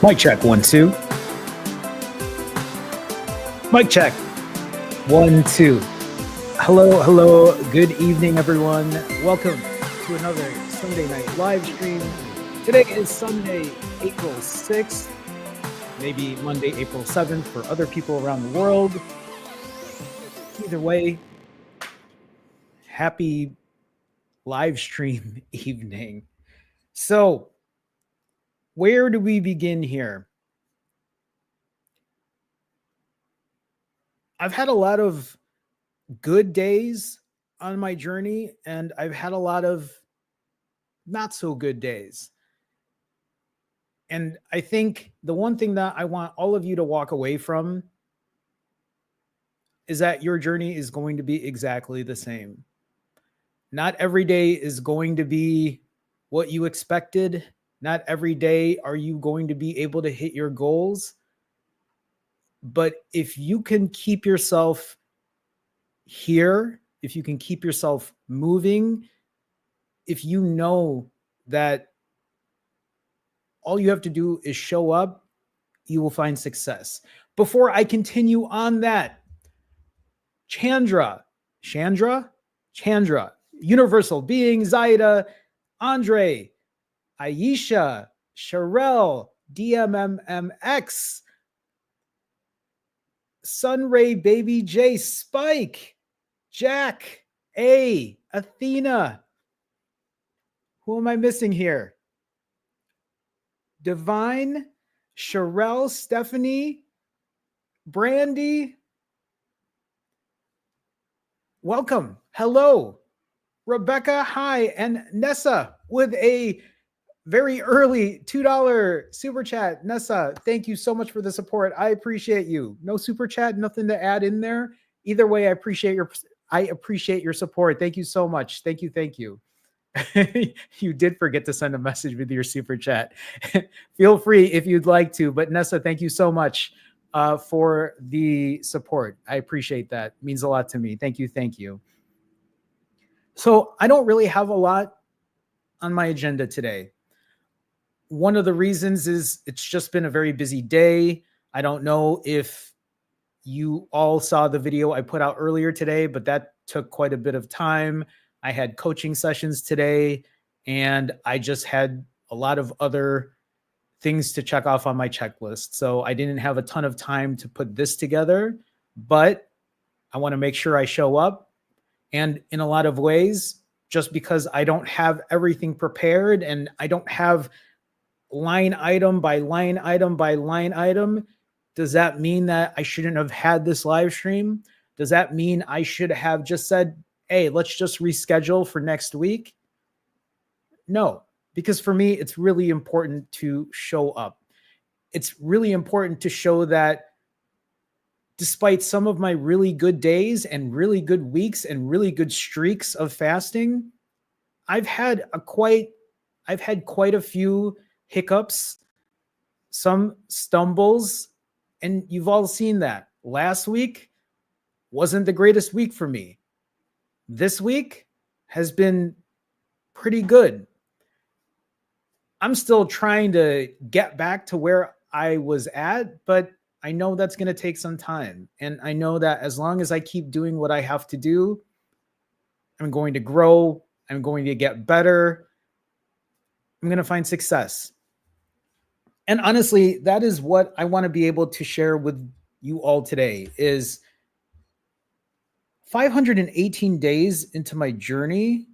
Mic check, 1, 2. Mic check, 1, 2. Hello. Good evening, everyone. Welcome to another Sunday night live stream. Today is Sunday, April 6th, maybe Monday, April 7th for other people around the world. Either way, happy live stream evening. So, where do we begin here? I've had a lot of good days on my journey, and I've had a lot of not so good days. And I think the one thing that I want all of you to walk away from is that your journey is going to be exactly the same. Not every day is going to be what you expected. Not every day are you going to be able to hit your goals. But if you can keep yourself here, if you can keep yourself moving, if you know that all you have to do is show up, you will find success. Before I continue on that, Chandra, Universal Being, Zaida, Andre, Aisha, Sherelle, DMMMX, Sunray Baby J, Spike, Jack, A, Athena. Who am I missing here? Divine, Sherelle, Stephanie, Brandy. Welcome. Hello. Rebecca, hi. And Nessa with a very early $2 super chat. Nessa, thank you so much for the support. I appreciate you. No super chat, nothing to add in there. Either way, I appreciate your support. Thank you so much. Thank you. You did forget to send a message with your super chat. Feel free if you'd like to. But Nessa, thank you so much for the support. I appreciate that. It means a lot to me. Thank you. So I don't really have a lot on my agenda today. One of the reasons is it's just been a very busy day. I don't know if you all saw the video I put out earlier today, but that took quite a bit of time. I had coaching sessions today, and I just had a lot of other things to check off on my checklist. So I didn't have a ton of time to put this together, but I want to make sure I show up. And in a lot of ways, just because I don't have everything prepared and I don't have line item by line item by line item, does that mean that I shouldn't have had this live stream? Does that mean I should have just said, hey, let's just reschedule for next week? No, because for me, it's really important to show up. It's really important to show that despite some of my really good days and really good weeks and really good streaks of fasting, I've had quite a few hiccups, some stumbles, and you've all seen that. Last week wasn't the greatest week for me. This week has been pretty good. I'm still trying to get back to where I was at, but I know that's going to take some time. And I know that as long as I keep doing what I have to do, I'm going to grow. I'm going to get better. I'm going to find success. And honestly, that is what I want to be able to share with you all today is 518 days into my journey.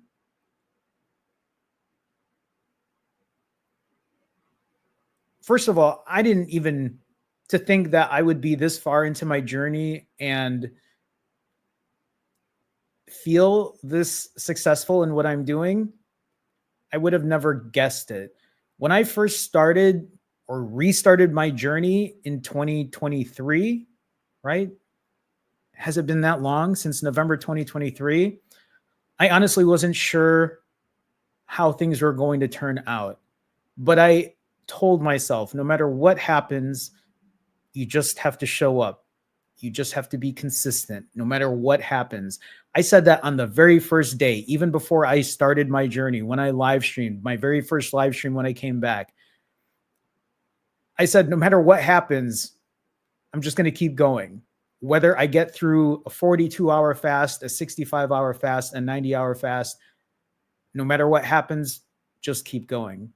First of all, I didn't even to think that I would be this far into my journey and feel this successful in what I'm doing. I would have never guessed it. When I first started or restarted my journey in 2023, right? Has it been that long since November 2023? I honestly wasn't sure how things were going to turn out. But I told myself, no matter what happens, you just have to show up. You just have to be consistent no matter what happens. I said that on the very first day, even before I started my journey, when I live streamed, my very first live stream when I came back. I said, no matter what happens, I'm just going to keep going. Whether I get through a 42-hour fast, a 65-hour fast, a 90-hour fast, no matter what happens, just keep going.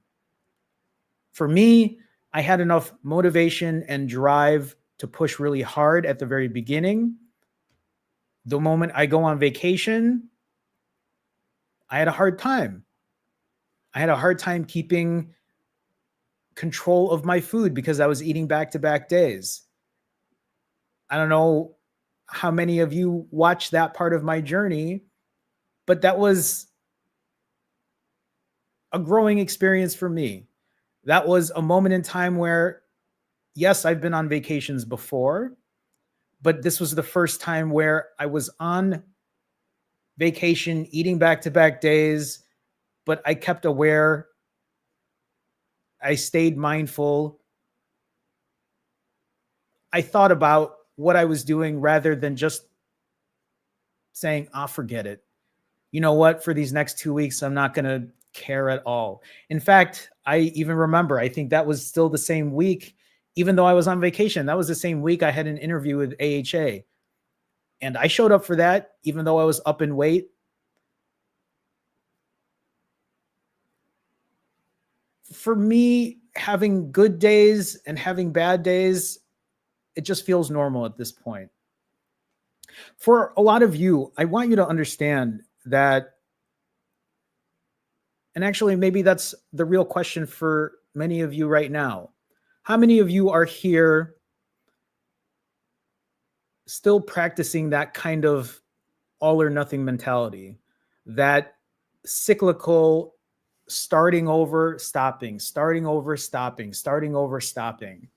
For me, I had enough motivation and drive to push really hard at the very beginning. The moment I go on vacation, I had a hard time. I had a hard time keeping control of my food because I was eating back-to-back days. I don't know how many of you watched that part of my journey, but that was a growing experience for me. That was a moment in time where, yes, I've been on vacations before, but this was the first time where I was on vacation, eating back-to-back days, but I kept aware. I stayed mindful. I thought about what I was doing rather than just saying, "I'll forget it. You know what? For these next 2 weeks, I'm not going to care at all." In fact, I even remember, I think that was still the same week, even though I was on vacation. That was the same week I had an interview with AHA. And I showed up for that, even though I was up in weight. For me, having good days and having bad days, it just feels normal at this point. For a lot of you, I want you to understand that, and actually, maybe that's the real question for many of you right now. How many of you are here still practicing that kind of all or nothing mentality, that cyclical starting over, stopping, starting over, stopping, starting over, stopping?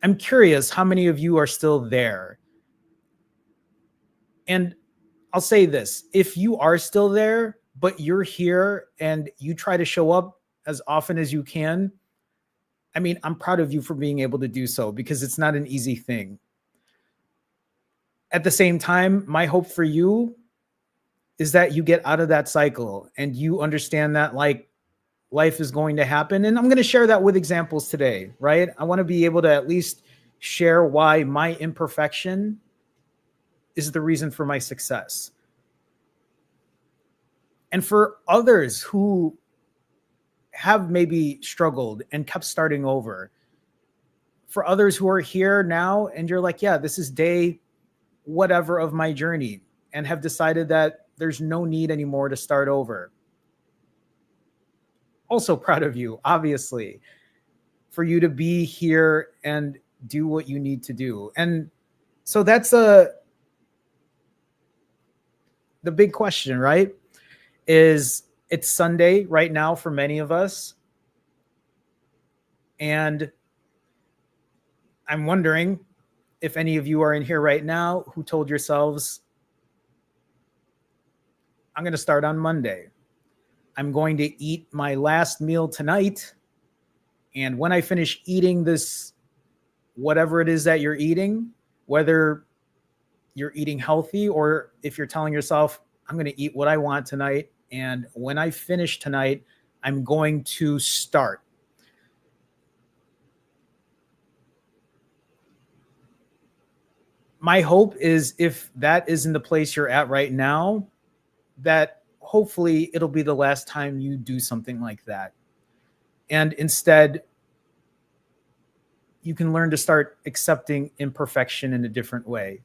I'm curious how many of you are still there. And I'll say this, if you are still there, but you're here and you try to show up as often as you can, I mean, I'm proud of you for being able to do so, because it's not an easy thing. At the same time, my hope for you is that you get out of that cycle and you understand that, like, life is going to happen. And I'm going to share that with examples today, right? I want to be able to at least share why my imperfection is the reason for my success. And for others who have maybe struggled and kept starting over, for others who are here now and you're like, yeah, this is day whatever of my journey, and have decided that there's no need anymore to start over. Also proud of you, obviously, for you to be here and do what you need to do. And so that's the big question, right? Is it's Sunday right now for many of us. And I'm wondering if any of you are in here right now who told yourselves, I'm going to start on Monday. I'm going to eat my last meal tonight. And when I finish eating this, whatever it is that you're eating, whether you're eating healthy or if you're telling yourself, I'm going to eat what I want tonight, and when I finish tonight, I'm going to start. My hope is, if that isn't the place you're at right now, that hopefully it'll be the last time you do something like that. And instead, you can learn to start accepting imperfection in a different way.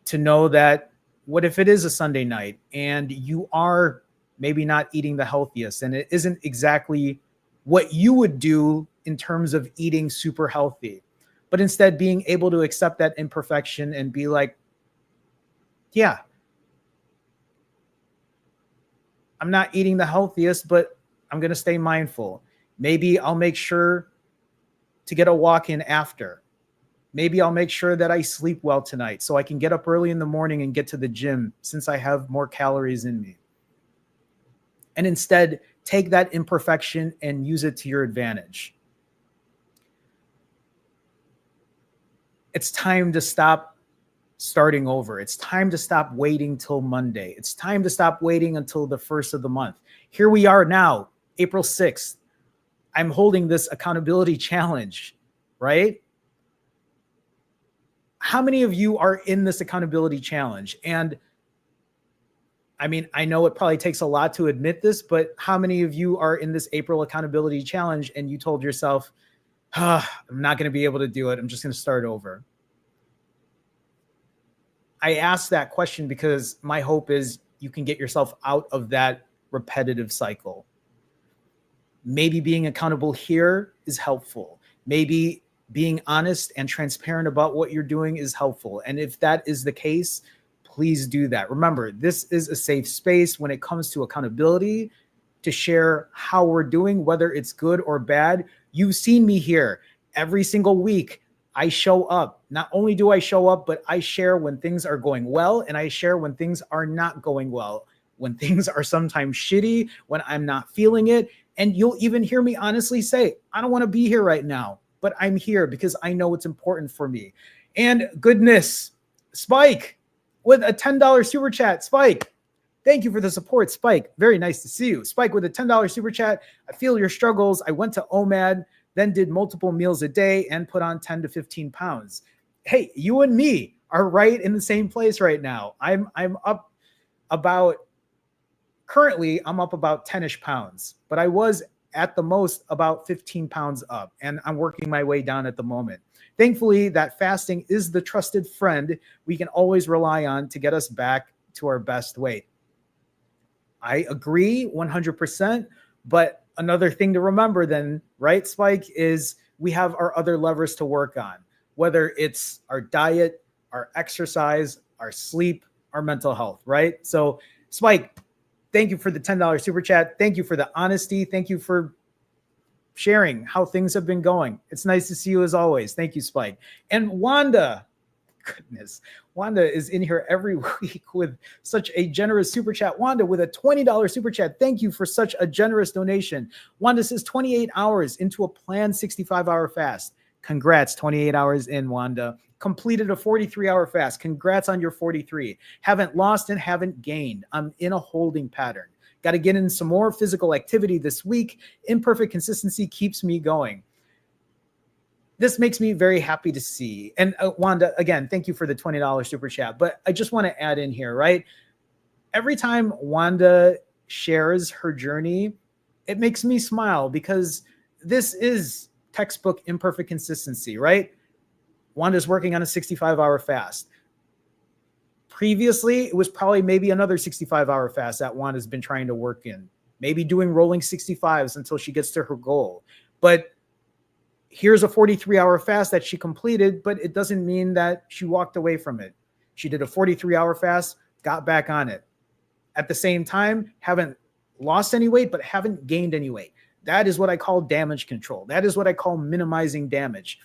To know that, what if it is a Sunday night and you are maybe not eating the healthiest, and it isn't exactly what you would do in terms of eating super healthy, but instead being able to accept that imperfection and be like, yeah, I'm not eating the healthiest, but I'm going to stay mindful. Maybe I'll make sure to get a walk in after. Maybe I'll make sure that I sleep well tonight so I can get up early in the morning and get to the gym, since I have more calories in me. And instead, take that imperfection and use it to your advantage. It's time to stop starting over. It's time to stop waiting till Monday. It's time to stop waiting until the first of the month. Here we are now, April 6th. I'm holding this accountability challenge, right? How many of you are in this accountability challenge? And I mean, I know it probably takes a lot to admit this, but how many of you are in this April accountability challenge and you told yourself, I'm not going to be able to do it. I'm just going to start over. I asked that question because my hope is you can get yourself out of that repetitive cycle. Maybe being accountable here is helpful. Maybe being honest and transparent about what you're doing is helpful. And if that is the case, please do that. Remember, this is a safe space when it comes to accountability to share how we're doing, whether it's good or bad. You've seen me here every single week. I show up. Not only do I show up, but I share when things are going well and I share when things are not going well, when things are sometimes shitty, when I'm not feeling it. And you'll even hear me honestly say, I don't want to be here right now, but I'm here because I know it's important for me. And goodness, Spike with a $10 super chat. Spike, thank you for the support, Spike. Very nice to see you. Spike with a $10 super chat. I feel your struggles. I went to OMAD, then did multiple meals a day and put on 10 to 15 pounds. Hey, you and me are right in the same place right now. I'm up about, currently I'm up about 10-ish pounds, but I was at the most about 15 pounds up and I'm working my way down at the moment. Thankfully, that fasting is the trusted friend we can always rely on to get us back to our best weight. I agree 100%, but another thing to remember then, right, Spike, is we have our other levers to work on, whether it's our diet, our exercise, our sleep, our mental health, right? So, Spike, thank you for the $10 super chat. Thank you for the honesty. Thank you for sharing how things have been going. It's nice to see you as always. Thank you, Spike. And Wanda, goodness, Wanda is in here every week with such a generous super chat. Wanda with a $20 super chat. Thank you for such a generous donation. Wanda says 28 hours into a planned 65-hour fast. Congrats, 28 hours in, Wanda. Completed a 43-hour fast. Congrats on your 43. Haven't lost and haven't gained. I'm in a holding pattern. Got to get in some more physical activity this week. Imperfect consistency keeps me going. This makes me very happy to see. And Wanda, again, thank you for the $20 super chat. But I just want to add in here, right? Every time Wanda shares her journey, it makes me smile because this is textbook imperfect consistency, right? Wanda's working on a 65-hour fast. Previously, it was probably maybe another 65-hour fast that Wanda's been trying to work in, maybe doing rolling 65s until she gets to her goal. But here's a 43-hour fast that she completed, but it doesn't mean that she walked away from it. She did a 43-hour fast, got back on it. At the same time, haven't lost any weight, but haven't gained any weight. That is what I call damage control. That is what I call minimizing damage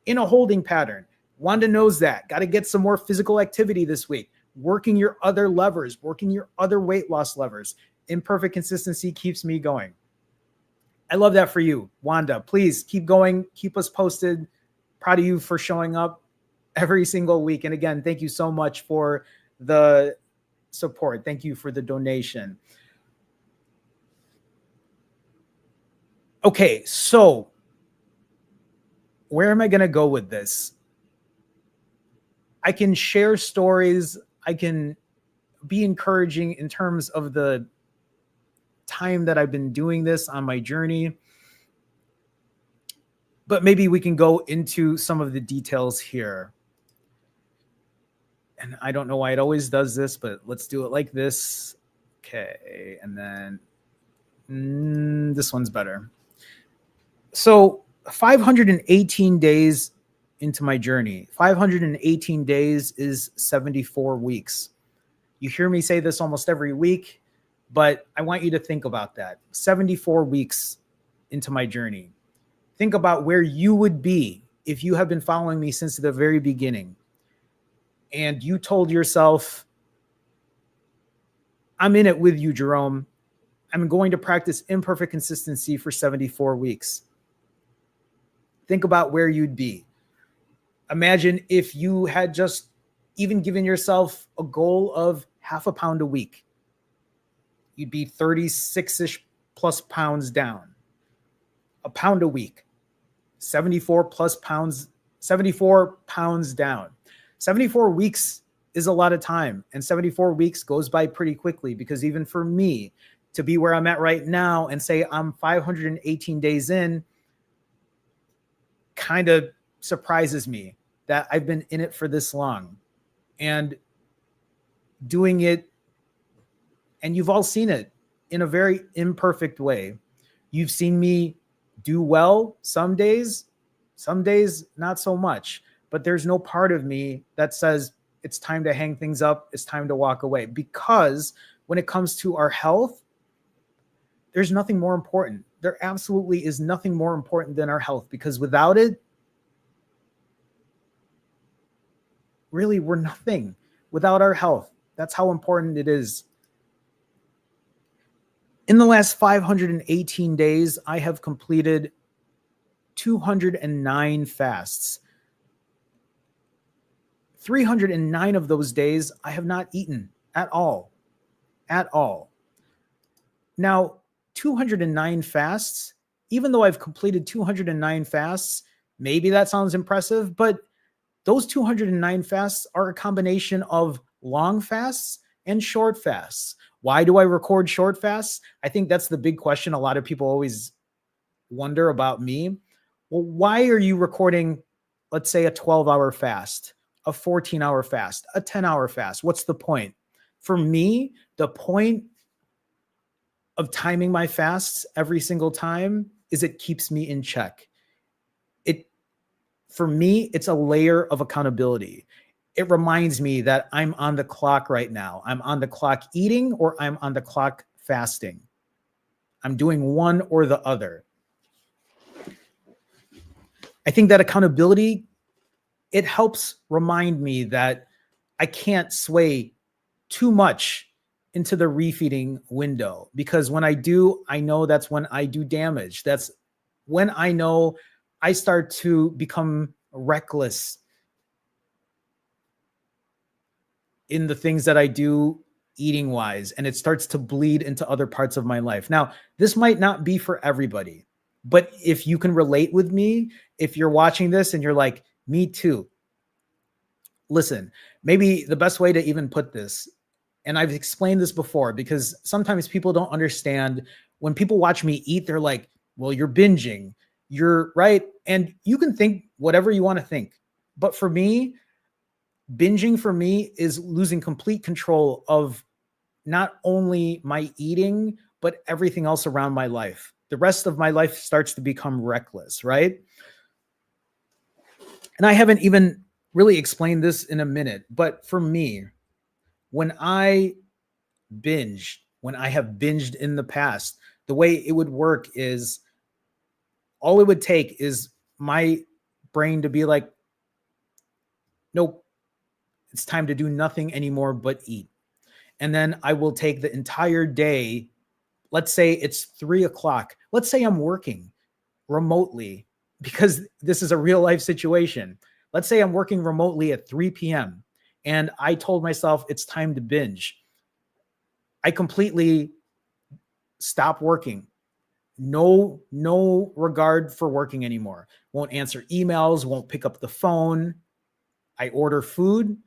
in a holding pattern. Wanda knows that. Got to get some more physical activity this week. Working your other levers, working your other weight loss levers. Imperfect consistency keeps me going. I love that for you, Wanda. Please keep going. Keep us posted. Proud of you for showing up every single week. And again, thank you so much for the support. Thank you for the donation. Okay, so where am I going to go with this? I can share stories. I can be encouraging in terms of the time that I've been doing this on my journey. But maybe we can go into some of the details here. And I don't know why it always does this, but let's do it like this. Okay, and then this one's better. So 518 days into my journey. 518 days is 74 weeks. You hear me say this almost every week, but I want you to think about that. 74 weeks into my journey. Think about where you would be if you have been following me since the very beginning. And you told yourself, I'm in it with you, Jerome. I'm going to practice imperfect consistency for 74 weeks. Think about where you'd be. Imagine if you had just even given yourself a goal of half a pound a week. You'd be 36-ish plus pounds down. a pound a week, 74 plus pounds, 74 pounds down. 74 weeks is a lot of time. And 74 weeks goes by pretty quickly, because even for me to be where I'm at right now and say I'm 518 days in kind of surprises me that I've been in it for this long and doing it. And you've all seen it in a very imperfect way. You've seen me do well some days not so much, but there's no part of me that says it's time to hang things up, it's time to walk away. Because when it comes to our health, there's nothing more important. There absolutely is nothing more important than our health, because without it, really, we're nothing without our health. That's how important it is. In the last 518 days, I have completed 209 fasts. 309 of those days, I have not eaten at all. At all. Now, 209 fasts, even though I've completed 209 fasts, maybe that sounds impressive, but those 209 fasts are a combination of long fasts and short fasts. Why do I record short fasts? I think that's the big question a lot of people always wonder about me. Well, why are you recording, let's say, a 12-hour fast, a 14-hour fast, a 10-hour fast? What's the point? For me, the point of timing my fasts every single time is it keeps me in check. For me, it's a layer of accountability. It reminds me that I'm on the clock right now. I'm on the clock eating, or I'm on the clock fasting. I'm doing one or the other. I think that accountability, it helps remind me that I can't sway too much into the refeeding window, because when I do, I know that's when I do damage. That's when I know I start to become reckless in the things that I do eating wise, and it starts to bleed into other parts of my life. Now, this might not be for everybody, but if you can relate with me, if you're watching this and you're like, me too, listen, maybe the best way to even put this, and I've explained this before, because sometimes people don't understand. When people watch me eat, they're like, well, you're binging, you're right. And you can think whatever you want to think. But for me, binging for me is losing complete control of not only my eating, but everything else around my life. The rest of my life starts to become reckless, right? And I haven't even really explained this in a minute, but for me, when I binge, when I have binged in the past, the way it would work is all it would take is my brain to be like, nope, it's time to do nothing anymore but eat. And then I will take the entire day. Let's say it's 3 o'clock. Let's say I'm working remotely, because this is a real life situation. Let's say I'm working remotely at 3 p.m. and I told myself it's time to binge. I completely stop working. No regard for working anymore. Won't answer emails, won't pick up the phone. I order food.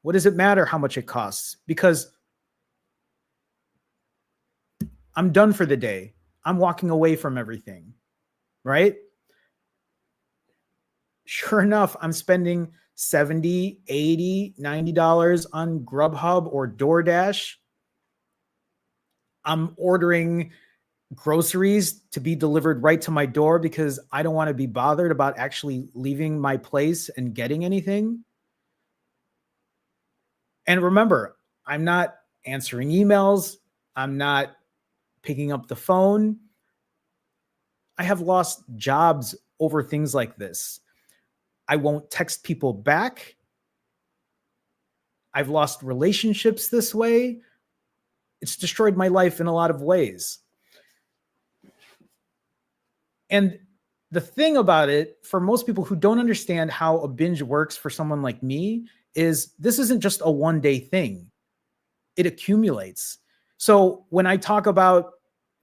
What does it matter how much it costs? Because I'm done for the day. I'm walking away from everything, right? Sure enough, I'm spending $70, $80, $90 on Grubhub or DoorDash. I'm ordering groceries to be delivered right to my door because I don't want to be bothered about actually leaving my place and getting anything. And remember, I'm not answering emails. I'm not picking up the phone. I have lost jobs over things like this. I won't text people back. I've lost relationships this way. It's destroyed my life in a lot of ways. And the thing about it, for most people who don't understand how a binge works for someone like me, is this isn't just a one-day thing. It accumulates. So when I talk about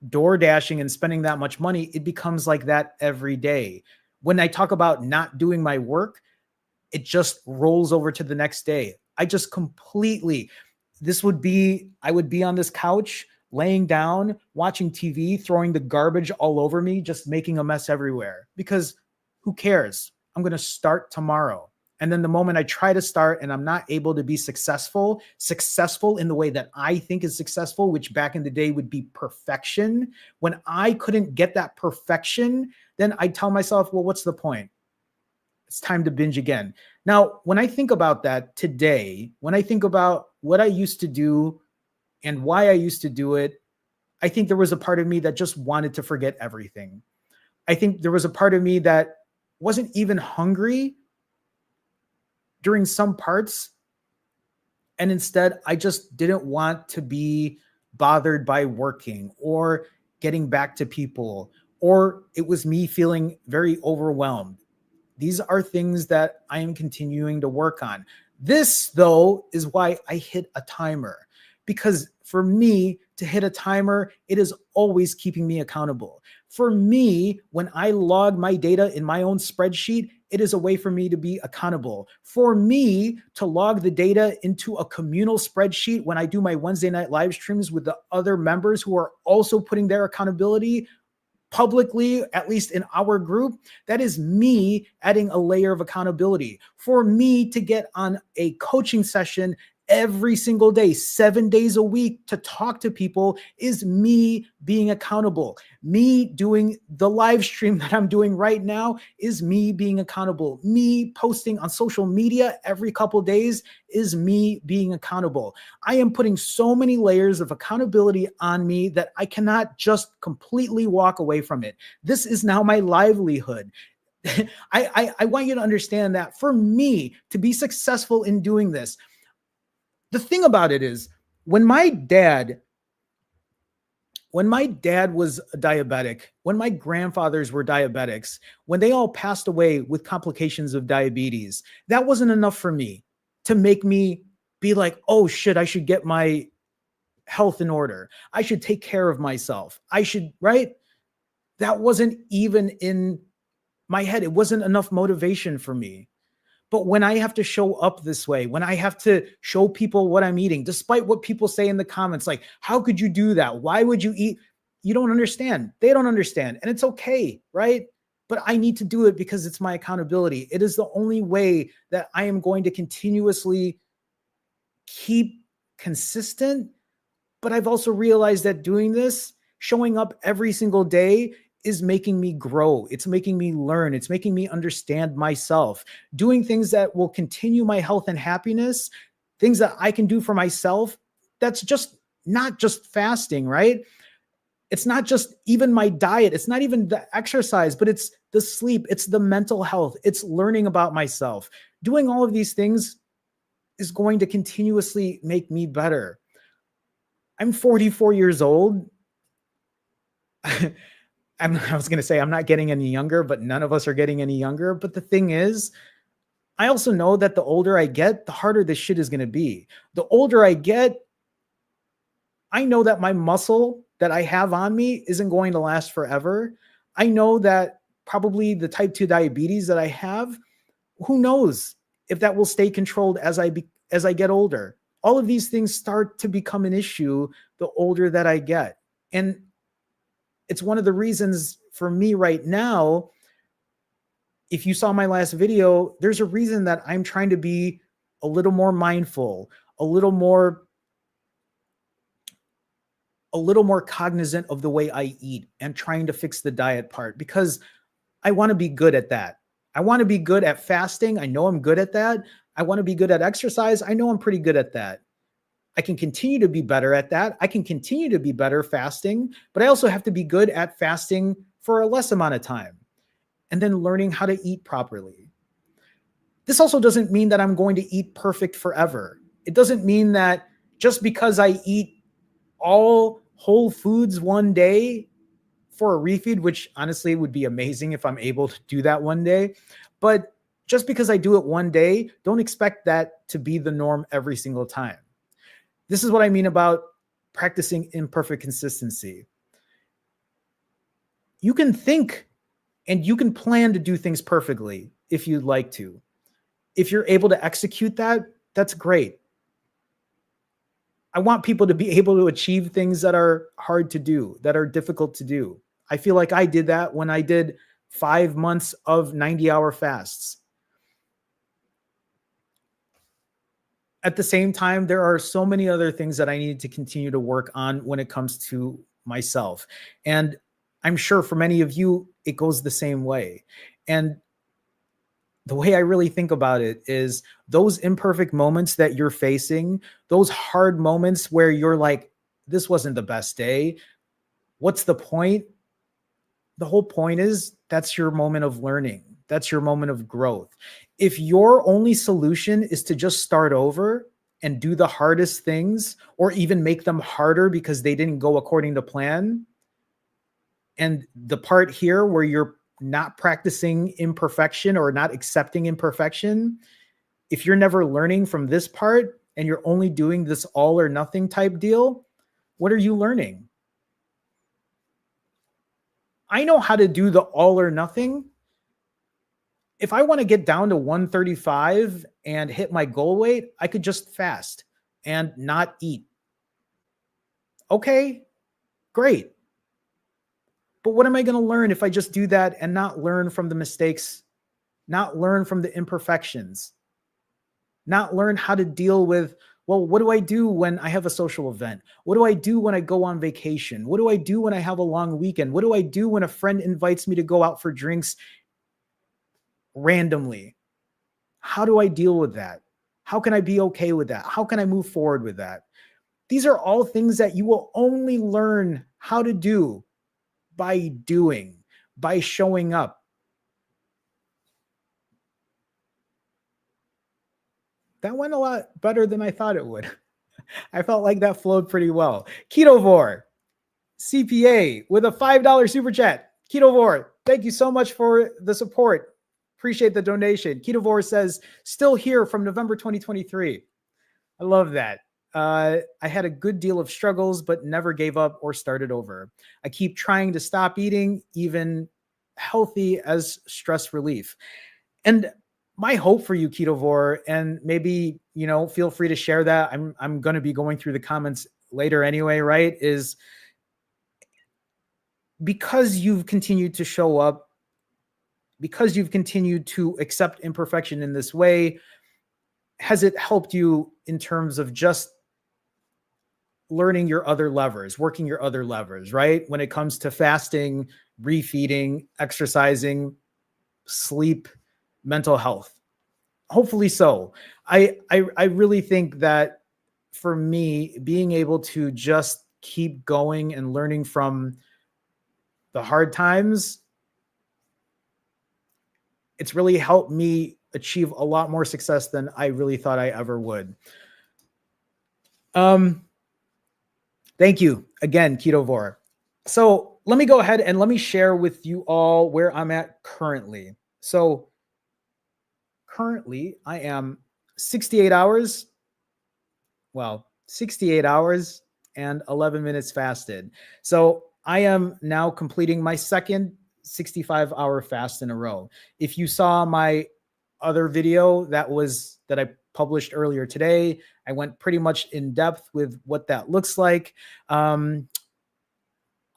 door dashing and spending that much money, it becomes like that every day. When I talk about not doing my work, it just rolls over to the next day. I just completely, I would be on this couch, laying down, watching TV, throwing the garbage all over me, just making a mess everywhere. Because who cares? I'm going to start tomorrow. And then the moment I try to start and I'm not able to be successful in the way that I think is successful, which back in the day would be perfection, when I couldn't get that perfection, then I tell myself, well, what's the point? It's time to binge again. Now, when I think about that today, when I think about what I used to do and why I used to do it, I think there was a part of me that just wanted to forget everything. I think there was a part of me that wasn't even hungry during some parts. And instead, I just didn't want to be bothered by working or getting back to people, or it was me feeling very overwhelmed. These are things that I am continuing to work on. This, though, is why I hit a timer. Because for me to hit a timer, it is always keeping me accountable. For me, when I log my data in my own spreadsheet, it is a way for me to be accountable. For me to log the data into a communal spreadsheet when I do my Wednesday night live streams with the other members who are also putting their accountability publicly, at least in our group, that is me adding a layer of accountability. For me to get on a coaching session every single day, 7 days a week, to talk to people is me being accountable. Me doing the live stream that I'm doing right now is me being accountable. Me posting on social media every couple days is me being accountable. I am putting so many layers of accountability on me that I cannot just completely walk away from it. This is now my livelihood. I want you to understand that for me to be successful in doing this, the thing about it is when my dad was a diabetic, when my grandfathers were diabetics, when they all passed away with complications of diabetes, that wasn't enough for me to make me be like, oh shit, I should get my health in order. I should take care of myself. I should, right? That wasn't even in my head. It wasn't enough motivation for me. But when I have to show up this way, when I have to show people what I'm eating, despite what people say in the comments, like, how could you do that? Why would you eat? You don't understand. They don't understand. And it's okay, right? But I need to do it because it's my accountability. It is the only way that I am going to continuously keep consistent. But I've also realized that doing this, showing up every single day, is making me grow. It's making me learn. It's making me understand myself. Doing things that will continue my health and happiness, things that I can do for myself, that's just not just fasting, right? It's not just even my diet. It's not even the exercise, but it's the sleep. It's the mental health. It's learning about myself. Doing all of these things is going to continuously make me better. I'm 44 years old. I was going to say I'm not getting any younger, but none of us are getting any younger. But the thing is, I also know that the older I get, the harder this shit is going to be. The older I get, I know that my muscle that I have on me isn't going to last forever. I know that probably the type 2 diabetes that I have, who knows if that will stay controlled as I get older. All of these things start to become an issue the older that I get. And it's one of the reasons for me right now, if you saw my last video, there's a reason that I'm trying to be a little more mindful, a little more cognizant of the way I eat and trying to fix the diet part, because I want to be good at that. I want to be good at fasting. I know I'm good at that. I want to be good at exercise. I know I'm pretty good at that. I can continue to be better at that. I can continue to be better fasting, but I also have to be good at fasting for a less amount of time and then learning how to eat properly. This also doesn't mean that I'm going to eat perfect forever. It doesn't mean that just because I eat all whole foods one day for a refeed, which honestly would be amazing if I'm able to do that one day. But just because I do it one day, don't expect that to be the norm every single time. This is what I mean about practicing imperfect consistency. You can think and you can plan to do things perfectly if you'd like to. If you're able to execute that, that's great. I want people to be able to achieve things that are hard to do, that are difficult to do. I feel like I did that when I did 5 months of 90-hour fasts. At the same time, there are so many other things that I need to continue to work on when it comes to myself. And I'm sure for many of you, it goes the same way. And the way I really think about it is those imperfect moments that you're facing, those hard moments where you're like, this wasn't the best day. What's the point? The whole point is that's your moment of learning. That's your moment of growth. If your only solution is to just start over and do the hardest things or even make them harder because they didn't go according to plan, and the part here where you're not practicing imperfection or not accepting imperfection, if you're never learning from this part and you're only doing this all or nothing type deal, what are you learning? I know how to do the all or nothing. If I want to get down to 135 and hit my goal weight, I could just fast and not eat. Okay, great. But what am I going to learn if I just do that and not learn from the mistakes, not learn from the imperfections, not learn how to deal with, well, what do I do when I have a social event? What do I do when I go on vacation? What do I do when I have a long weekend? What do I do when a friend invites me to go out for drinks randomly? How do I deal with that? How can I be okay with that? How can I move forward with that? These are all things that you will only learn how to do by doing, by showing up. That went a lot better than I thought it would. I felt like that flowed pretty well. Ketovore, CPA with a $5 super chat. Ketovore, thank you so much for the support. Appreciate the donation. Ketovore says, still here from November 2023. I love that. I had a good deal of struggles, but never gave up or started over. I keep trying to stop eating, even healthy as stress relief. And my hope for you, Ketovore, and maybe, feel free to share that. I'm going to be going through the comments later anyway, right? Is because you've continued to show up, because you've continued to accept imperfection in this way, has it helped you in terms of just learning your other levers, working your other levers, right? When it comes to fasting, refeeding, exercising, sleep, mental health. Hopefully so. I really think that for me, being able to just keep going and learning from the hard times, it's really helped me achieve a lot more success than I really thought I ever would. Thank you again, Ketovore. So let me go ahead and let me share with you all where I'm at currently. So currently I am 68 hours and 11 minutes fasted. So I am now completing my second 65-hour fast in a row. If you saw my other video that I published earlier today, I went pretty much in depth with what that looks like. I'll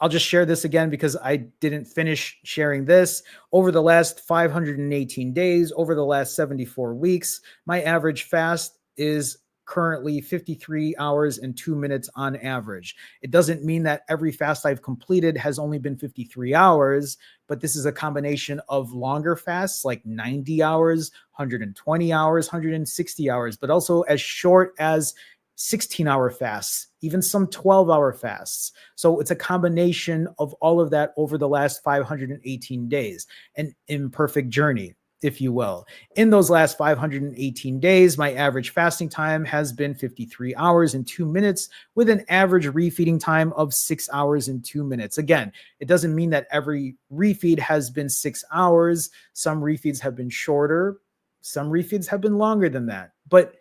just share this again because I didn't finish sharing this. Over the last 518 days, over the last 74 weeks, my average fast is currently 53 hours and 2 minutes on average. It doesn't mean that every fast I've completed has only been 53 hours, but this is a combination of longer fasts like 90 hours, 120 hours, 160 hours, but also as short as 16-hour fasts, even some 12-hour fasts. So it's a combination of all of that over the last 518 days, an imperfect journey, if you will. In those last 518 days, my average fasting time has been 53 hours and 2 minutes with an average refeeding time of 6 hours and 2 minutes. Again, it doesn't mean that every refeed has been 6 hours. Some refeeds have been shorter. Some refeeds have been longer than that. But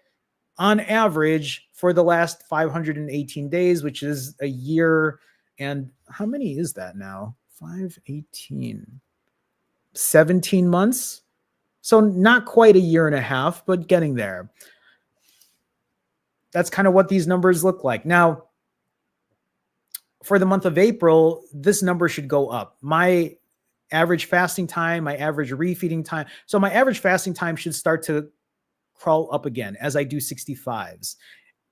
on average, for the last 518 days, which is a year, and how many is that now? 518, 17 months. So not quite a year and a half, but getting there. That's kind of what these numbers look like. Now, for the month of April, this number should go up. My average fasting time, my average refeeding time. So my average fasting time should start to crawl up again as I do 65s.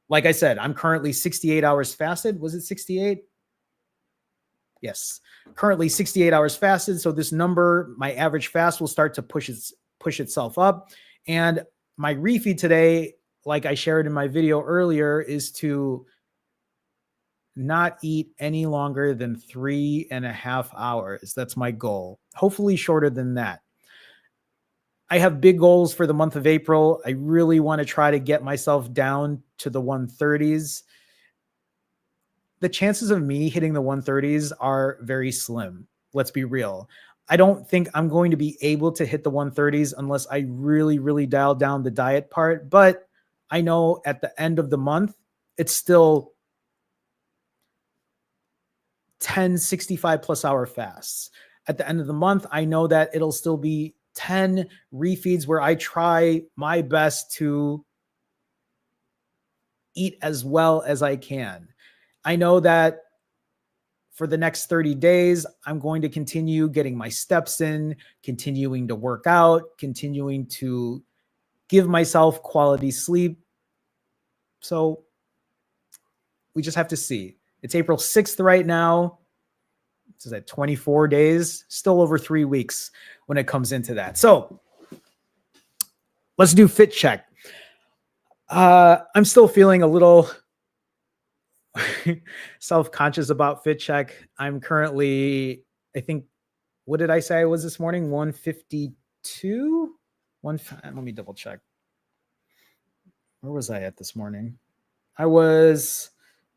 Like I said, I'm currently 68 hours fasted. Was it 68? Yes. Currently 68 hours fasted. So this number, my average fast will start to push itself up. And my refeed today, like I shared in my video earlier, is to not eat any longer than 3.5 hours. That's my goal. Hopefully shorter than that. I have big goals for the month of April. I really want to try to get myself down to the 130s. The chances of me hitting the 130s are very slim. Let's be real. I don't think I'm going to be able to hit the 130s unless I really, really dial down the diet part. But I know at the end of the month, it's still 10 65 plus hour fasts. At the end of the month, I know that it'll still be 10 refeeds where I try my best to eat as well as I can. I know that for the next 30 days, I'm going to continue getting my steps in, continuing to work out, continuing to give myself quality sleep. So we just have to see. It's April 6th right now. This is at 24 days, still over 3 weeks when it comes into that. So let's do fit check. I'm still feeling a little self-conscious about fit check. I'm currently, I think, what did I say I was this morning? 152? Let me double check. Where was I at this morning? I was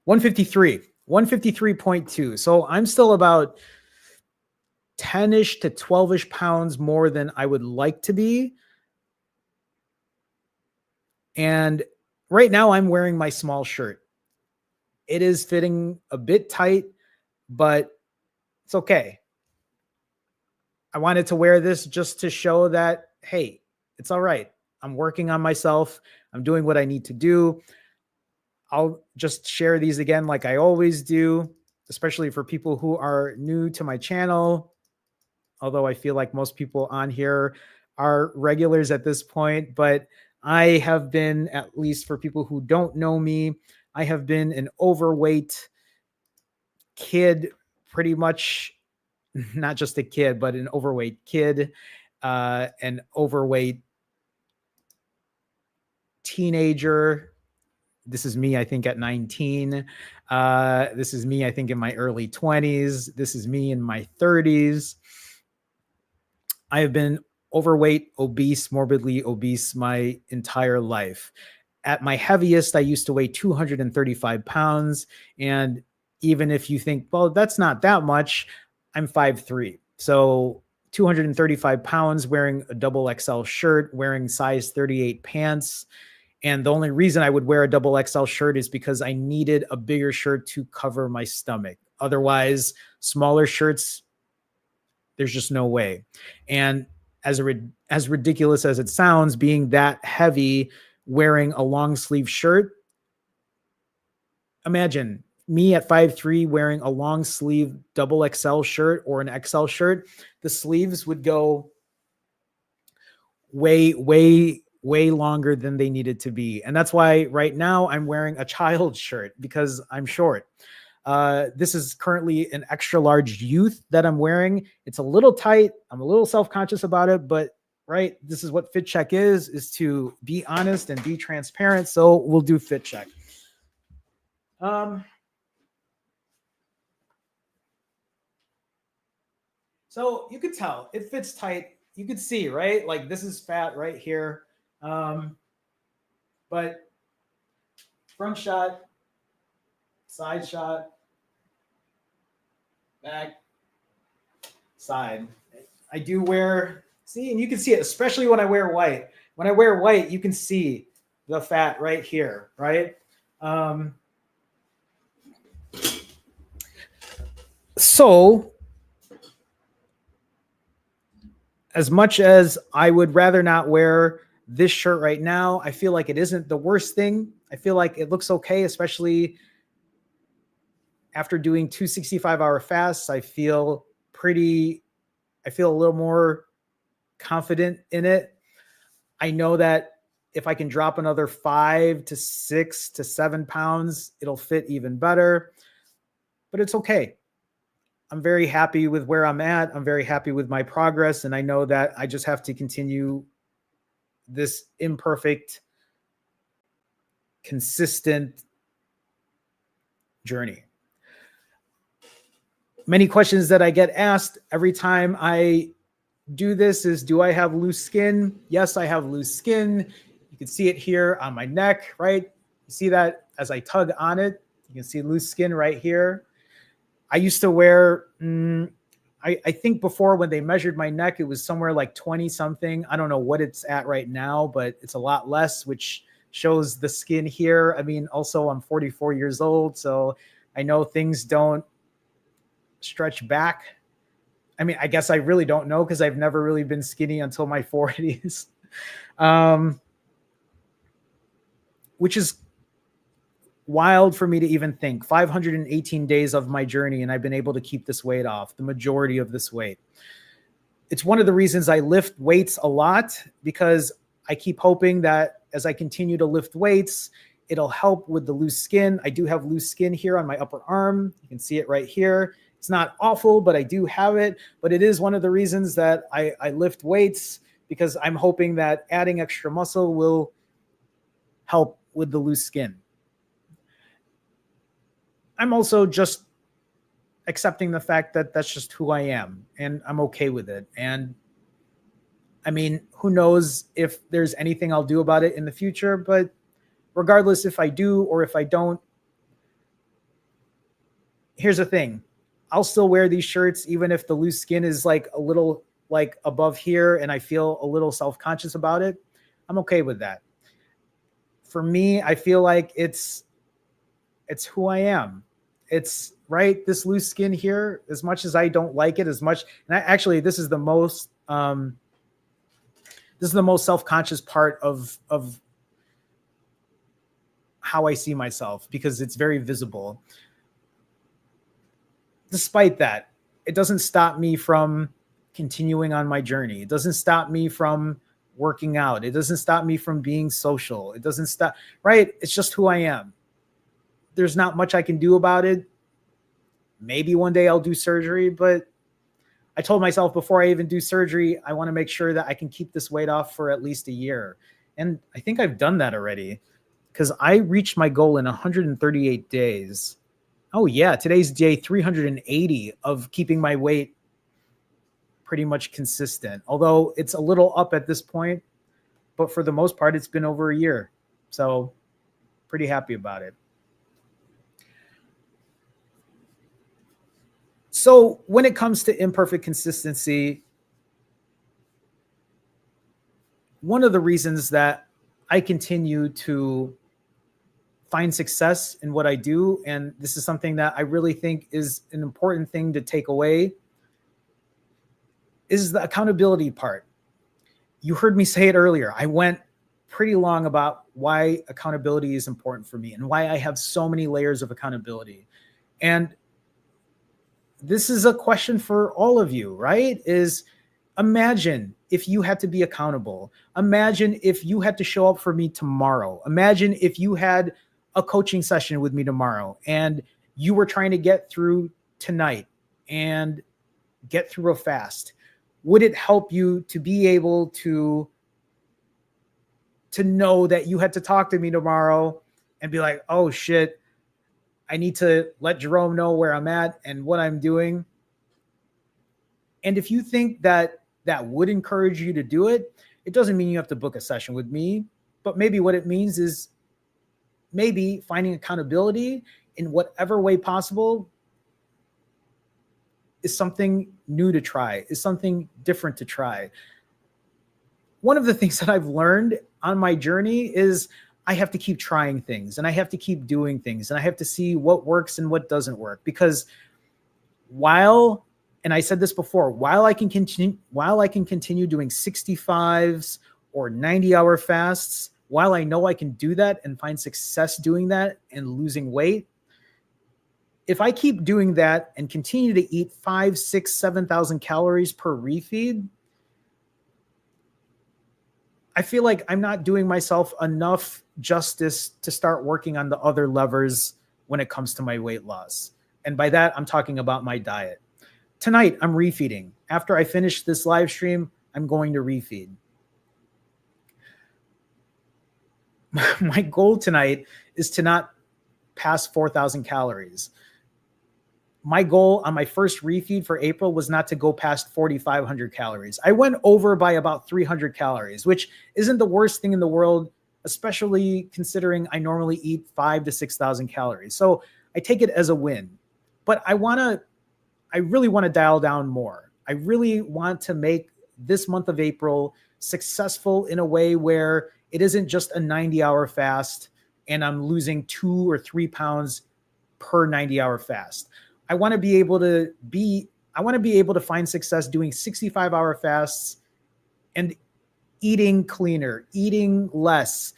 153, 153.2. So I'm still about 10-ish to 12-ish pounds more than I would like to be. And right now I'm wearing my small shirt. It is fitting a bit tight, but it's okay. I wanted to wear this just to show that, hey, it's all right. I'm working on myself. I'm doing what I need to do. I'll just share these again like I always do, especially for people who are new to my channel. Although I feel like most people on here are regulars at this point, but I have been, at least for people who don't know me, I have been an overweight kid, pretty much, not just a kid, but an overweight kid, an overweight teenager. This is me, I think, at 19. This is me, I think, in my early 20s. This is me in my 30s. I have been overweight, obese, morbidly obese my entire life. At my heaviest, I used to weigh 235 pounds. And even if you think, well, that's not that much, I'm 5'3". So 235 pounds, wearing a double XL shirt, wearing size 38 pants. And the only reason I would wear a double XL shirt is because I needed a bigger shirt to cover my stomach. Otherwise, smaller shirts, there's just no way. And as ridiculous as it sounds, being that heavy, wearing a long sleeve shirt, imagine me at 5'3" wearing a long sleeve double XL shirt or an XL shirt. The sleeves would go way, way, way longer than they needed to be. And that's why right now I'm wearing a child shirt, because I'm short. This is currently an extra large youth that I'm wearing. It's a little tight. I'm a little self-conscious about it, but right, this is what fit check is to be honest and be transparent. So we'll do fit check. So you could tell it fits tight. You could see, right? Like this is fat right here. But front shot, side shot, back, side. I do wear, see, and you can see it, especially when I wear white. When I wear white, you can see the fat right here, right? So as much as I would rather not wear this shirt right now, I feel like it isn't the worst thing. I feel like it looks okay, especially after doing 265-hour fasts. I feel a little more confident in it. I know that if I can drop another 5 to 6 to 7 pounds, it'll fit even better, but it's okay. I'm very happy with where I'm at. I'm very happy with my progress. And I know that I just have to continue this imperfect, consistent journey. Many questions that I get asked every time I do this is, do I have loose skin? Yes, I have loose skin. You can see it here on my neck, right? You see that as I tug on it, you can see loose skin right here. I used to wear, I think before when they measured my neck, it was somewhere like 20 something. I don't know what it's at right now, but it's a lot less, which shows the skin here. I mean, also I'm 44 years old, so I know things don't stretch back. I mean, I guess I really don't know because I've never really been skinny until my 40s, which is wild for me to even think. 518 days of my journey, and I've been able to keep this weight off, the majority of this weight. It's one of the reasons I lift weights a lot, because I keep hoping that as I continue to lift weights, it'll help with the loose skin. I do have loose skin here on my upper arm. You can see it right here. It's not awful, but I do have it. But it is one of the reasons that I lift weights, because I'm hoping that adding extra muscle will help with the loose skin. I'm also just accepting the fact that that's just who I am, and I'm okay with it. And I mean, who knows if there's anything I'll do about it in the future, but regardless if I do or if I don't, here's the thing. I'll still wear these shirts even if the loose skin is like a little like above here and I feel a little self-conscious about it. I'm okay with that. For me, I feel like it's who I am. It's right. This loose skin here, as much as I don't like it as much. And actually, this is the most self-conscious part of how I see myself, because it's very visible. Despite that, it doesn't stop me from continuing on my journey. It doesn't stop me from working out. It doesn't stop me from being social. It doesn't stop, right? It's just who I am. There's not much I can do about it. Maybe one day I'll do surgery, but I told myself before I even do surgery, I want to make sure that I can keep this weight off for at least a year. And I think I've done that already, because I reached my goal in 138 days. Oh yeah, today's day 380 of keeping my weight pretty much consistent. Although it's a little up at this point, but for the most part, it's been over a year. So pretty happy about it. So when it comes to imperfect consistency, one of the reasons that I continue to find success in what I do, and this is something that I really think is an important thing to take away, is the accountability part. You heard me say it earlier. I went pretty long about why accountability is important for me and why I have so many layers of accountability. And this is a question for all of you, right? Is imagine if you had to be accountable. Imagine if you had to show up for me tomorrow. Imagine if you had a coaching session with me tomorrow and you were trying to get through tonight and get through a fast. Would it help you to be able to know that you had to talk to me tomorrow and be like, oh shit, I need to let Jerome know where I'm at and what I'm doing? And if you think that that would encourage you to do it, it doesn't mean you have to book a session with me, but maybe what it means is maybe finding accountability in whatever way possible is something new to try, is something different to try. One of the things that I've learned on my journey is I have to keep trying things and I have to keep doing things and I have to see what works and what doesn't work, because while And I said this before, while I can continue doing 65s or 90-hour fasts, while I know I can do that and find success doing that and losing weight, if I keep doing that and continue to eat 5, 6, 7,000 calories per refeed, I feel like I'm not doing myself enough justice to start working on the other levers when it comes to my weight loss. And by that, I'm talking about my diet. Tonight, I'm refeeding. After I finish this live stream, I'm going to refeed. My goal tonight is to not pass 4,000 calories. My goal on my first refeed for April was not to go past 4,500 calories. I went over by about 300 calories, which isn't the worst thing in the world, especially considering I normally eat 5,000 to 6,000 calories. So I take it as a win. But I really want to dial down more. I really want to make this month of April successful in a way where it isn't just a 90-hour fast and I'm losing 2 or 3 pounds per 90-hour fast. I want to be able to find success doing 65-hour fasts and eating cleaner, eating less,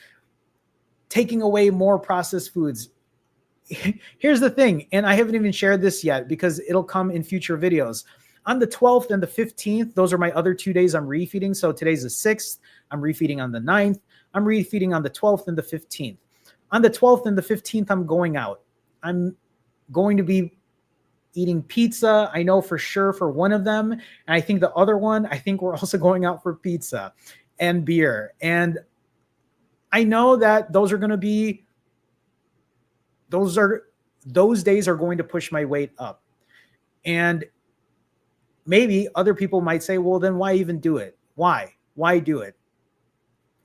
taking away more processed foods. Here's the thing, and I haven't even shared this yet because it'll come in future videos. On the 12th and the 15th, those are my other 2 days I'm refeeding. So today's the 6th. I'm refeeding on the 9th. I'm refeeding on the 12th and the 15th. On the 12th and the 15th, I'm going out. I'm going to be eating pizza, I know for sure, for one of them. And I think the other one, I think we're also going out for pizza and beer. And I know that those days are going to push my weight up. And maybe other people might say, well, then why even do it? Why do it?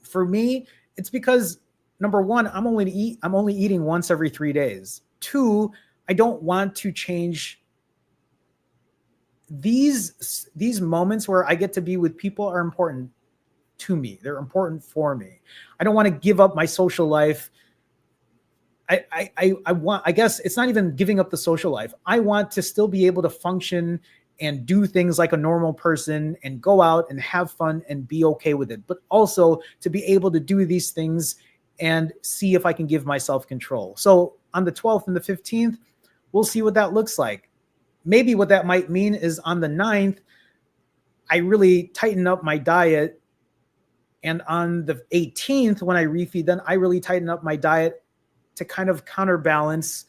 For me, it's because number one, I'm only eating once every 3 days. 2, I don't want to change these moments where I get to be with people are important to me. They're important for me. I don't want to give up my social life. I guess it's not even giving up the social life. I want to still be able to function and do things like a normal person and go out and have fun and be okay with it, but also to be able to do these things and see if I can give myself control. So on the 12th and the 15th, we'll see what that looks like. Maybe what that might mean is on the 9th, I really tighten up my diet. And on the 18th, when I refeed, then I really tighten up my diet to kind of counterbalance,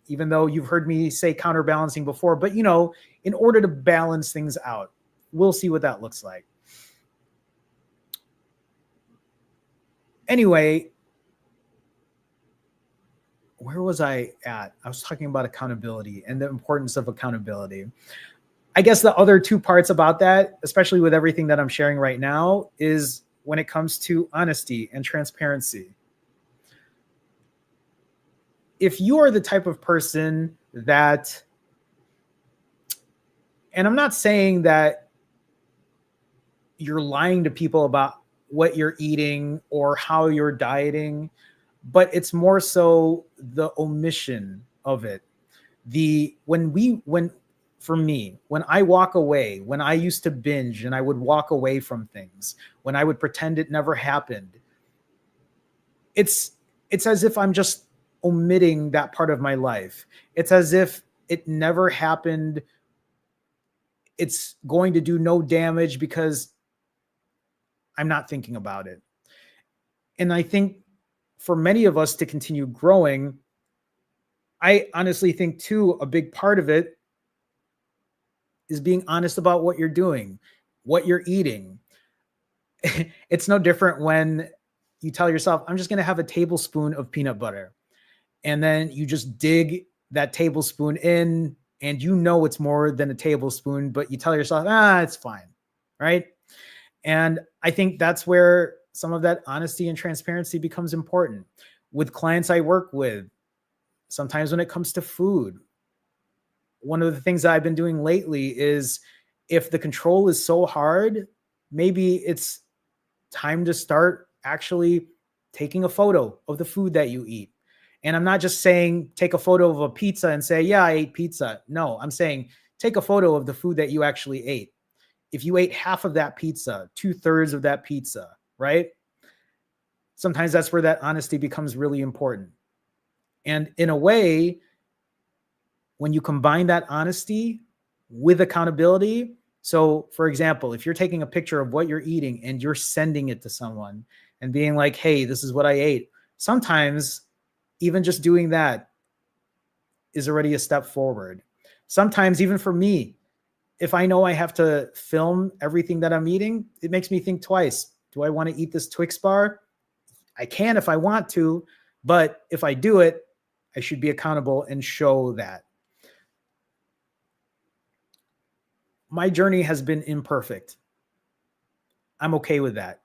even though you've heard me say counterbalancing before, but in order to balance things out, we'll see what that looks like. Anyway, where was I at? I was talking about accountability and the importance of accountability. I guess the other 2 parts about that, especially with everything that I'm sharing right now, is when it comes to honesty and transparency. If you are the type of person that, and I'm not saying that you're lying to people about what you're eating or how you're dieting, but it's more so the omission of it. For me, when I walk away, when I used to binge and I would walk away from things, when I would pretend it never happened, it's as if I'm just omitting that part of my life. It's as if it never happened. It's going to do no damage because I'm not thinking about it. And I think for many of us to continue growing, I honestly think too, a big part of it is being honest about what you're doing, what you're eating. It's no different when you tell yourself, I'm just going to have a tablespoon of peanut butter. And then you just dig that tablespoon in and it's more than a tablespoon, but you tell yourself, it's fine. Right. And I think that's where some of that honesty and transparency becomes important. With clients I work with, sometimes when it comes to food, one of the things that I've been doing lately is if the control is so hard, maybe it's time to start actually taking a photo of the food that you eat. And I'm not just saying take a photo of a pizza and say, yeah, I ate pizza. No, I'm saying take a photo of the food that you actually ate. If you ate half of that pizza, 2/3 of that pizza, right? Sometimes that's where that honesty becomes really important. And in a way, when you combine that honesty with accountability, so for example, if you're taking a picture of what you're eating and you're sending it to someone and being like, hey, this is what I ate, sometimes even just doing that is already a step forward. Sometimes, even for me, if I know I have to film everything that I'm eating, it makes me think twice. Do I want to eat this Twix bar? I can if I want to, but if I do it, I should be accountable and show that. My journey has been imperfect. I'm okay with that.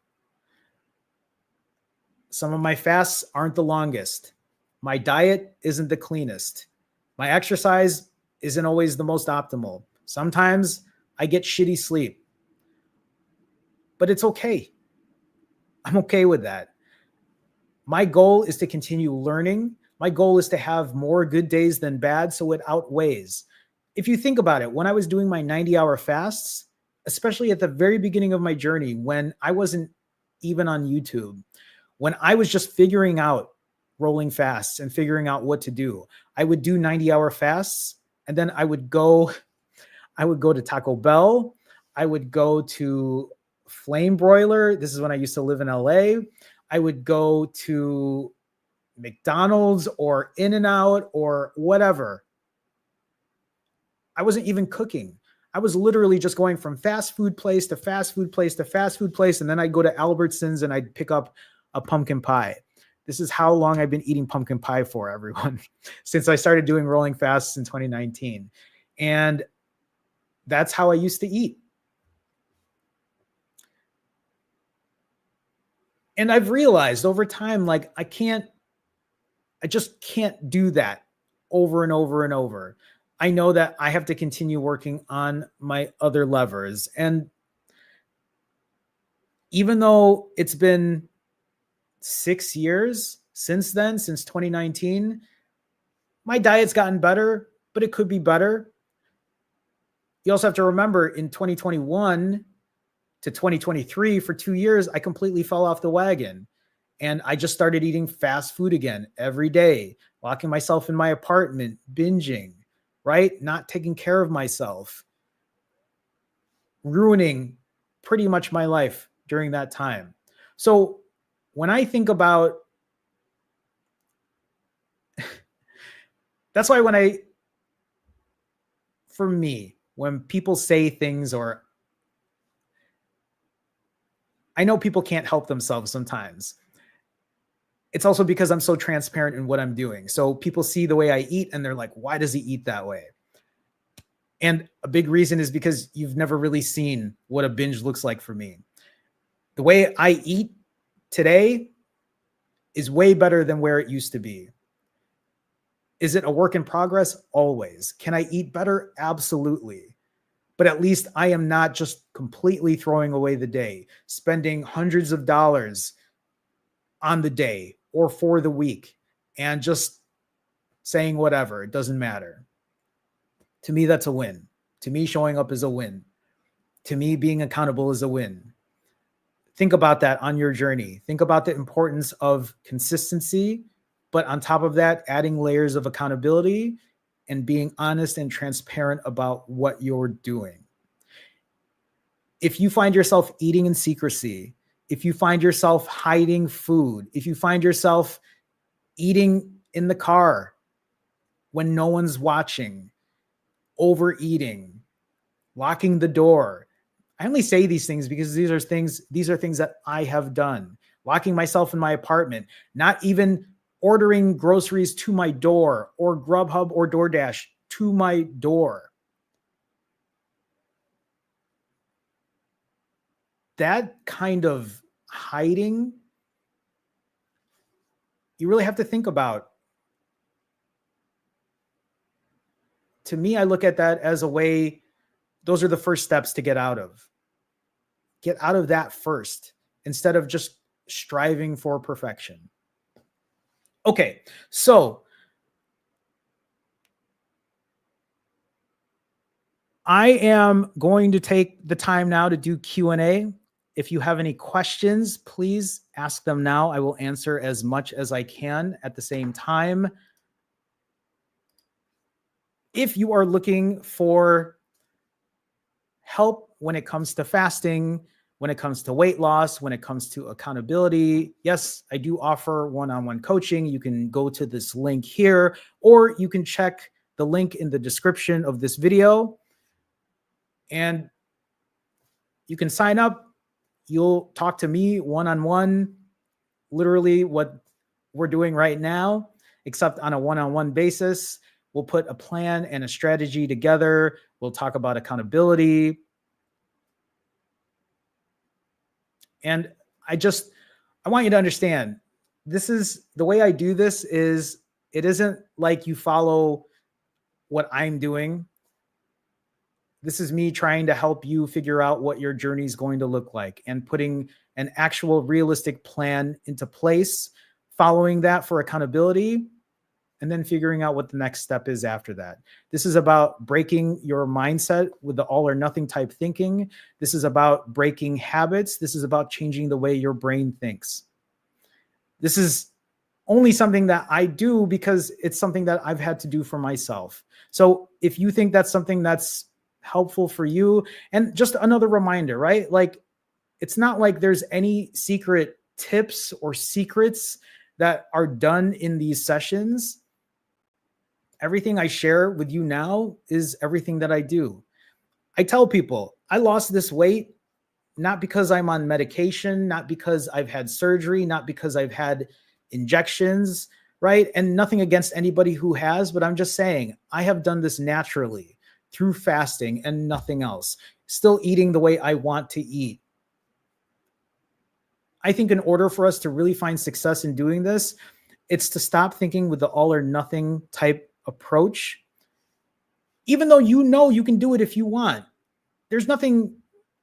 Some of my fasts aren't the longest. My diet isn't the cleanest. My exercise isn't always the most optimal. Sometimes I get shitty sleep, but it's okay. I'm okay with that. My goal is to continue learning. My goal is to have more good days than bad, so it outweighs. If you think about it, when I was doing my 90-hour fasts, especially at the very beginning of my journey, when I wasn't even on YouTube, when I was just figuring out rolling fasts and figuring out what to do, I would do 90-hour fasts, and then I would go to Taco Bell. I would go to Flame Broiler. This is when I used to live in LA. I would go to McDonald's or In-N-Out or whatever. I wasn't even cooking. I was literally just going from fast food place to fast food place to fast food place. And then I'd go to Albertsons and I'd pick up a pumpkin pie. This is how long I've been eating pumpkin pie for, everyone, since I started doing rolling fasts in 2019. And that's how I used to eat. And I've realized over time, like, I just can't do that over and over and over. I know that I have to continue working on my other levers. And even though it's been 6 years since then, since 2019, my diet's gotten better, but it could be better. You also have to remember, in 2021 to 2023, for 2 years, I completely fell off the wagon. And I just started eating fast food again every day, locking myself in my apartment, binging, right? Not taking care of myself, ruining pretty much my life during that time. So when I think about, that's why for me, when people say things, or I know people can't help themselves sometimes. It's also because I'm so transparent in what I'm doing. So people see the way I eat and they're like, why does he eat that way? And a big reason is because you've never really seen what a binge looks like for me. The way I eat today is way better than where it used to be. Is it a work in progress? Always. Can I eat better? Absolutely. But at least I am not just completely throwing away the day, spending hundreds of dollars on the day or for the week and just saying whatever, it doesn't matter. To me, that's a win. To me, showing up is a win. To me, being accountable is a win. Think about that on your journey. Think about the importance of consistency, but on top of that, adding layers of accountability and being honest and transparent about what you're doing. If you find yourself eating in secrecy, if you find yourself hiding food, if you find yourself eating in the car when no one's watching, overeating, locking the door. I only say these things because these are things that I have done. Locking myself in my apartment, not even ordering groceries to my door, or Grubhub or DoorDash to my door. That kind of hiding, you really have to think about. To me, I look at that as a way, those are the first steps to get out of. Get out of that first, instead of just striving for perfection. Okay, so I am going to take the time now to do Q&A. If you have any questions, please ask them now. I will answer as much as I can at the same time. If you are looking for help when it comes to fasting, when it comes to weight loss, when it comes to accountability, yes, I do offer one-on-one coaching. You can go to this link here, or you can check the link in the description of this video, and you can sign up. You'll talk to me one-on-one, literally what we're doing right now, except on a one-on-one basis. We'll put a plan and a strategy together. We'll talk about accountability. And I want you to understand, this is the way I do this is it isn't like you follow what I'm doing. This is me trying to help you figure out what your journey is going to look like and putting an actual realistic plan into place, following that for accountability, and then figuring out what the next step is after that. This is about breaking your mindset with the all or nothing type thinking. This is about breaking habits. This is about changing the way your brain thinks. This is only something that I do because it's something that I've had to do for myself. So if you think that's something that's helpful for you, and just another reminder, right? Like, it's not like there's any secret tips or secrets that are done in these sessions. Everything I share with you now is everything that I do. I tell people I lost this weight not because I'm on medication, not because I've had surgery, not because I've had injections, right? And nothing against anybody who has, but I'm just saying I have done this naturally through fasting and nothing else, still eating the way I want to eat. I think in order for us to really find success in doing this, it's to stop thinking with the all or nothing type approach. Even though you know you can do it if you want. There's nothing,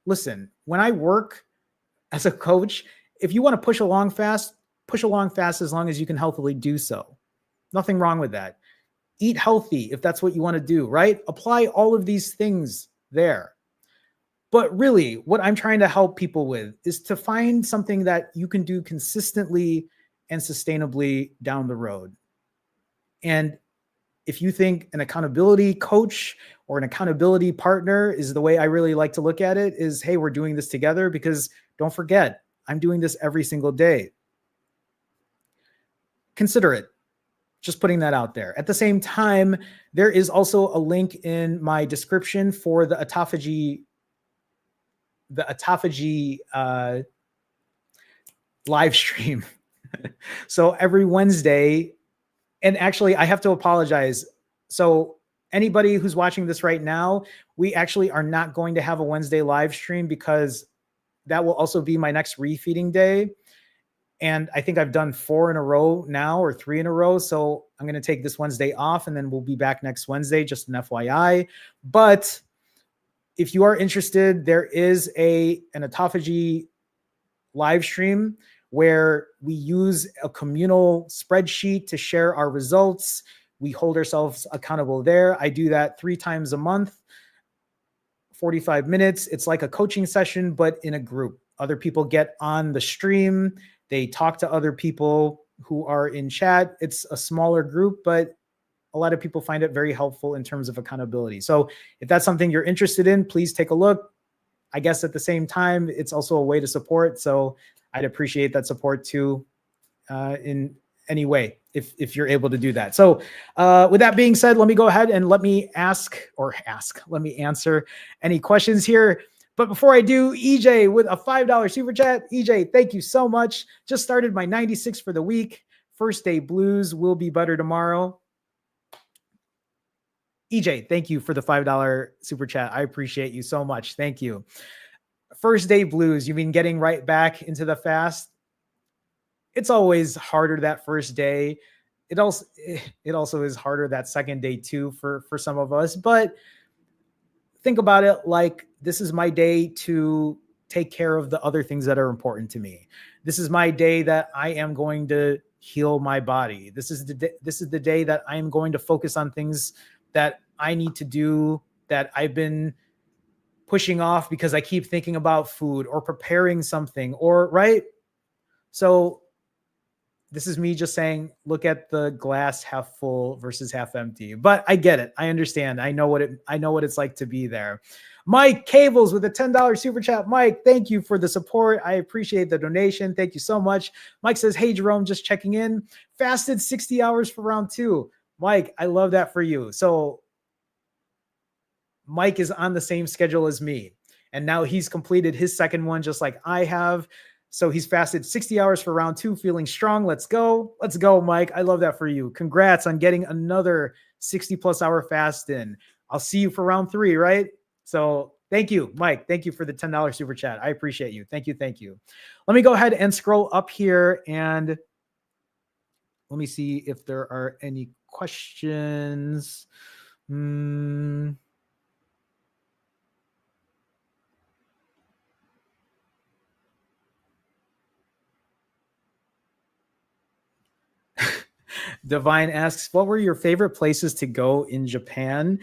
listen, when I work as a coach, if you want to push along fast as long as you can healthily do so. Nothing wrong with that. Eat healthy if that's what you want to do, right? Apply all of these things there. But really, what I'm trying to help people with is to find something that you can do consistently and sustainably down the road. And if you think an accountability coach or an accountability partner is the way I really like to look at it, is, hey, we're doing this together, because don't forget, I'm doing this every single day. Consider it. Just putting that out there. At the same time, there is also a link in my description for the autophagy live stream. So every Wednesday, and actually I have to apologize. So anybody who's watching this right now, we actually are not going to have a Wednesday live stream because that will also be my next refeeding day. And I think I've done 4 in a row now, or 3 in a row. So I'm going to take this Wednesday off, and then we'll be back next Wednesday, just an FYI. But if you are interested, there is an autophagy live stream where we use a communal spreadsheet to share our results. We hold ourselves accountable there. I do that 3 times a month, 45 minutes. It's like a coaching session, but in a group. Other people get on the stream. They talk to other people who are in chat. It's a smaller group, but a lot of people find it very helpful in terms of accountability. So if that's something you're interested in, please take a look. I guess at the same time, it's also a way to support. So I'd appreciate that support too, in any way, if you're able to do that. So with that being said, let me go ahead and let me answer any questions here. But before I do, EJ with a $5 super chat. EJ, thank you so much. Just started my 96 for the week. First day blues will be better tomorrow. EJ, thank you for the $5 super chat. I appreciate you so much. Thank you. First day blues, you mean getting right back into the fast? It's always harder that first day. It also is harder that second day too for some of us. But think about it like this is my day to take care of the other things that are important to me. This is my day that I am going to heal my body. This is the day that I am going to focus on things that I need to do that I've been pushing off because I keep thinking about food or preparing something, or right. So this is me just saying, look at the glass half full versus half empty. But I get it. I understand. I know what it's like to be there. Mike Cables with a $10 super chat. Mike, thank you for the support. I appreciate the donation. Thank you so much. Mike says, hey, Jerome, just checking in. Fasted 60 hours for round 2. Mike, I love that for you. So Mike is on the same schedule as me. And now he's completed his second one, just like I have. So he's fasted 60 hours for round 2, feeling strong. Let's go. Let's go, Mike. I love that for you. Congrats on getting another 60 plus hour fast in. I'll see you for round 3, right? So thank you, Mike. Thank you for the $10 super chat. I appreciate you. Thank you. Thank you. Let me go ahead and scroll up here and let me see if there are any questions. Divine asks, what were your favorite places to go in Japan?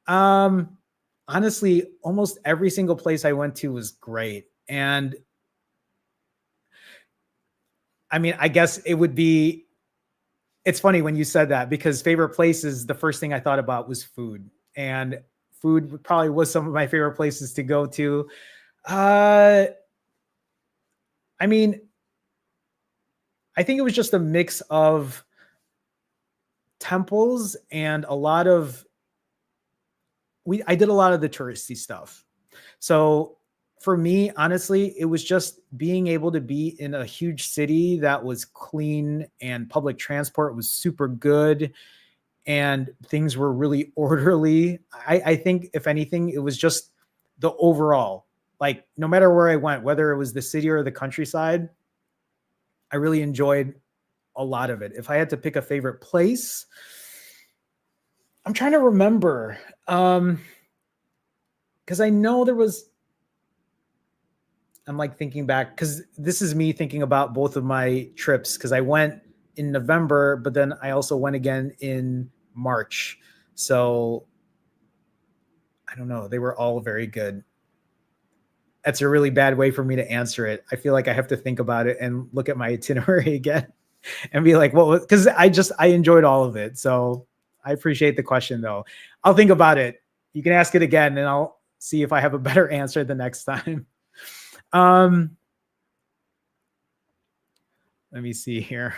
Honestly, almost every single place I went to was great. And I mean, I guess it would be, it's funny when you said that, because favorite places, the first thing I thought about was food. And food probably was some of my favorite places to go to. I mean, I think it was just a mix of temples and a lot of I did a lot of the touristy stuff. So for me, honestly, it was just being able to be in a huge city that was clean and public transport was super good and things were really orderly. I think if anything, it was just the overall, like no matter where I went, whether it was the city or the countryside, I really enjoyed a lot of it. If I had to pick a favorite place, I'm trying to remember. Because I know there was, I'm like thinking back, because this is me thinking about both of my trips, because I went in November, but then I also went again in March. So I don't know. They were all very good. That's a really bad way for me to answer it. I feel like I have to think about it and look at my itinerary again and be like, well, because I enjoyed all of it. So I appreciate the question though. I'll think about it. You can ask it again and I'll see if I have a better answer the next time. Let me see here.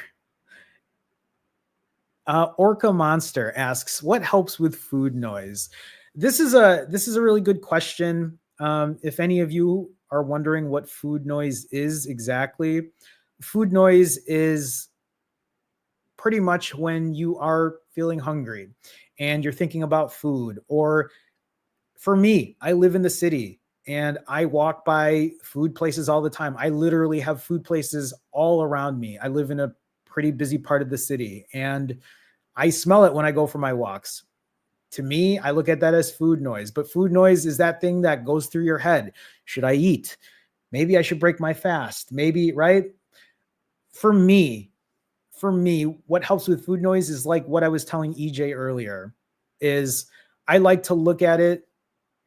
Orca Monster asks, what helps with food noise? This is a really good question. If any of you are wondering what food noise is exactly, food noise is pretty much when you are feeling hungry and you're thinking about food. Or for me, I live in the city and I walk by food places all the time. I literally have food places all around me. I live in a pretty busy part of the city and I smell it when I go for my walks. To me, I look at that as food noise, but food noise is that thing that goes through your head. Should I eat? Maybe I should break my fast. Maybe, right? For me, what helps with food noise is like what I was telling EJ earlier, is I like to look at it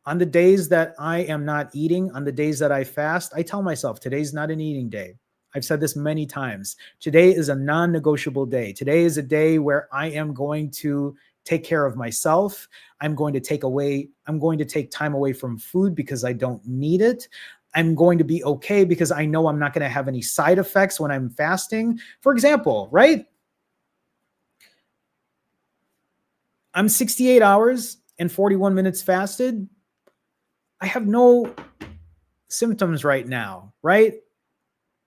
on the days that I am not eating, on the days that I fast. I tell myself today's not an eating day. I've said this many times. Today is a non-negotiable day. Today is a day where I am going to take care of myself. I'm going to take time away from food because I don't need it. I'm going to be okay because I know I'm not going to have any side effects when I'm fasting. For example, right? I'm 68 hours and 41 minutes fasted. I have no symptoms right now, right?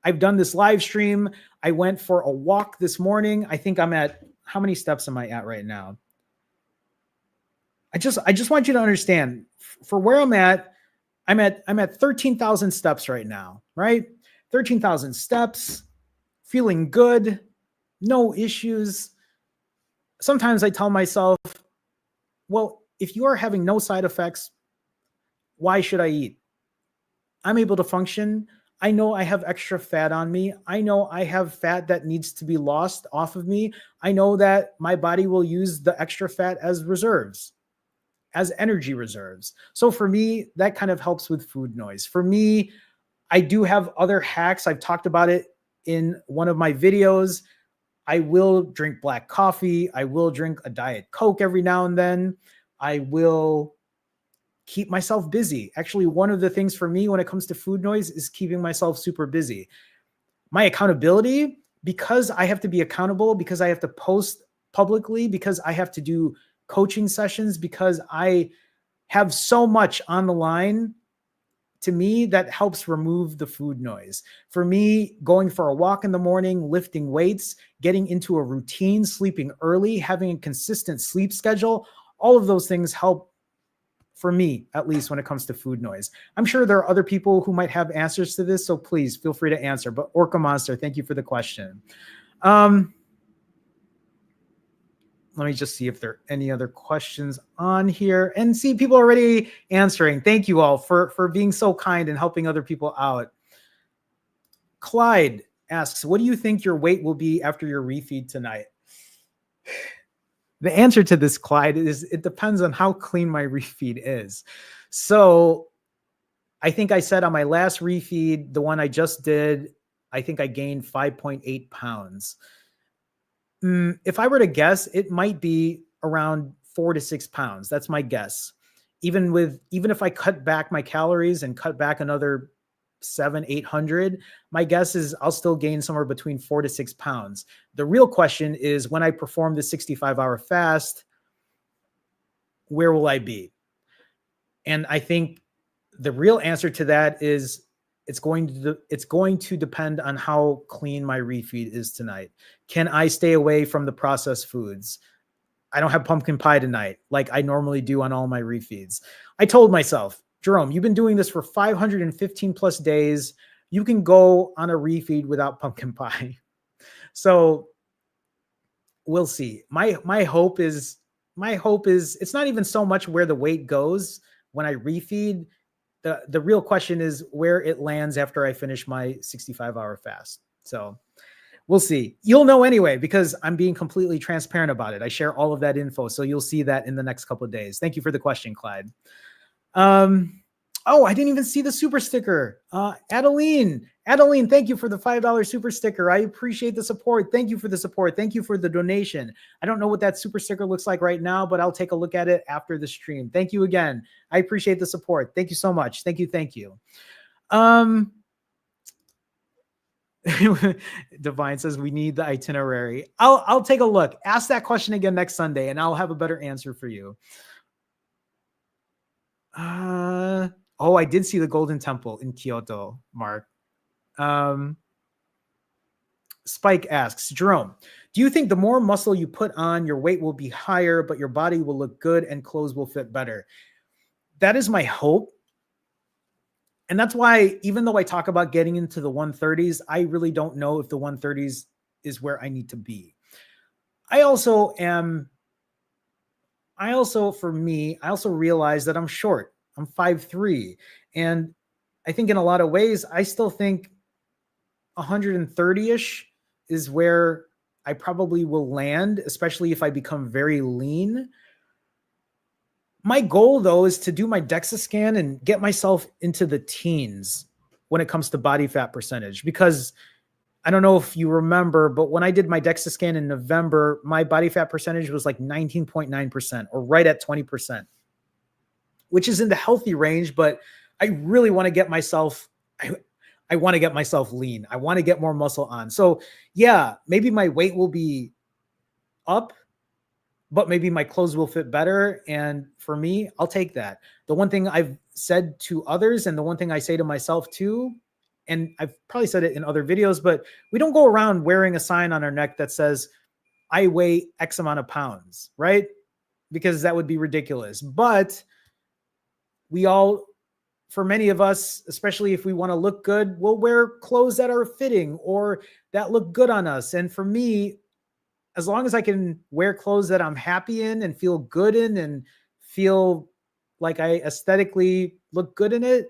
I've done this live stream. I went for a walk this morning. I think I'm at, how many steps am I at right now? I just want you to understand, for where I'm at 13,000 steps right now, right? 13,000 steps, feeling good, no issues. Sometimes I tell myself, well, if you are having no side effects, why should I eat? I'm able to function. I know I have extra fat on me. I know I have fat that needs to be lost off of me. I know that my body will use the extra fat as reserves. as energy reserves. So for me, that kind of helps with food noise. For me, I do have other hacks. I've talked about it in one of my videos. I will drink black coffee. I will drink a Diet Coke every now and then. I will keep myself busy. Actually, one of the things for me when it comes to food noise is keeping myself super busy. My accountability, because I have to be accountable, because I have to post publicly, because I have to do coaching sessions, because I have so much on the line. To me, that helps remove the food noise. For me, going for a walk in the morning, lifting weights, getting into a routine, sleeping early, having a consistent sleep schedule, all of those things help for me, at least when it comes to food noise. I'm sure there are other people who might have answers to this, so please feel free to answer. But Orca Monster, thank you for the question. Let me just see if there are any other questions on here, and see people already answering. Thank you all for being so kind and helping other people out. Clyde asks, what do you think your weight will be after your refeed tonight? The answer to this, Clyde, is it depends on how clean my refeed is. So I think I said on my last refeed, the one I just did, I think I gained 5.8 pounds. If I were to guess, it might be around 4 to 6 pounds. That's my guess. Even if I cut back my calories and cut back another 700-800, my guess is I'll still gain somewhere between 4 to 6 pounds. The real question is, when I perform the 65-hour fast, where will I be? And I think the real answer to that is it's going to depend on how clean my refeed is tonight. Can I stay away from the processed foods? I don't have pumpkin pie tonight like I normally do on all my refeeds. I told myself, Jerome, you've been doing this for 515 plus days. You can go on a refeed without pumpkin pie. So we'll see. My hope is it's not even so much where the weight goes when I refeed. The real question is where it lands after I finish my 65-hour fast. So we'll see. You'll know anyway, because I'm being completely transparent about it. I share all of that info. So you'll see that in the next couple of days. Thank you for the question, Clyde. Oh, I didn't even see the super sticker. Adeline, thank you for the $5 super sticker. I appreciate the support. Thank you for the support. Thank you for the donation. I don't know what that super sticker looks like right now, but I'll take a look at it after the stream. Thank you again. I appreciate the support. Thank you so much. Thank you. Divine says we need the itinerary. I'll take a look. Ask that question again next Sunday and I'll have a better answer for you. Oh, I did see the Golden Temple in Kyoto, Mark. Spike asks, Jerome, do you think the more muscle you put on, your weight will be higher, but your body will look good and clothes will fit better? That is my hope. And that's why, even though I talk about getting into the 130s, I really don't know if the 130s is where I need to be. I also realize that I'm short. I'm 5'3". And I think in a lot of ways, I still think 130-ish is where I probably will land, especially if I become very lean. My goal, though, is to do my DEXA scan and get myself into the teens when it comes to body fat percentage. Because I don't know if you remember, but when I did my DEXA scan in November, my body fat percentage was like 19.9% or right at 20%, which is in the healthy range. But I really want to get myself, I want to get myself lean. I want to get more muscle on. So yeah, maybe my weight will be up, but maybe my clothes will fit better. And for me, I'll take that. The one thing I've said to others, and the one thing I say to myself too, and I've probably said it in other videos, but we don't go around wearing a sign on our neck that says, I weigh X amount of pounds, right? Because that would be ridiculous. But we all, for many of us, especially if we want to look good, we'll wear clothes that are fitting or that look good on us. And for me, as long as I can wear clothes that I'm happy in and feel good in and feel like I aesthetically look good in it,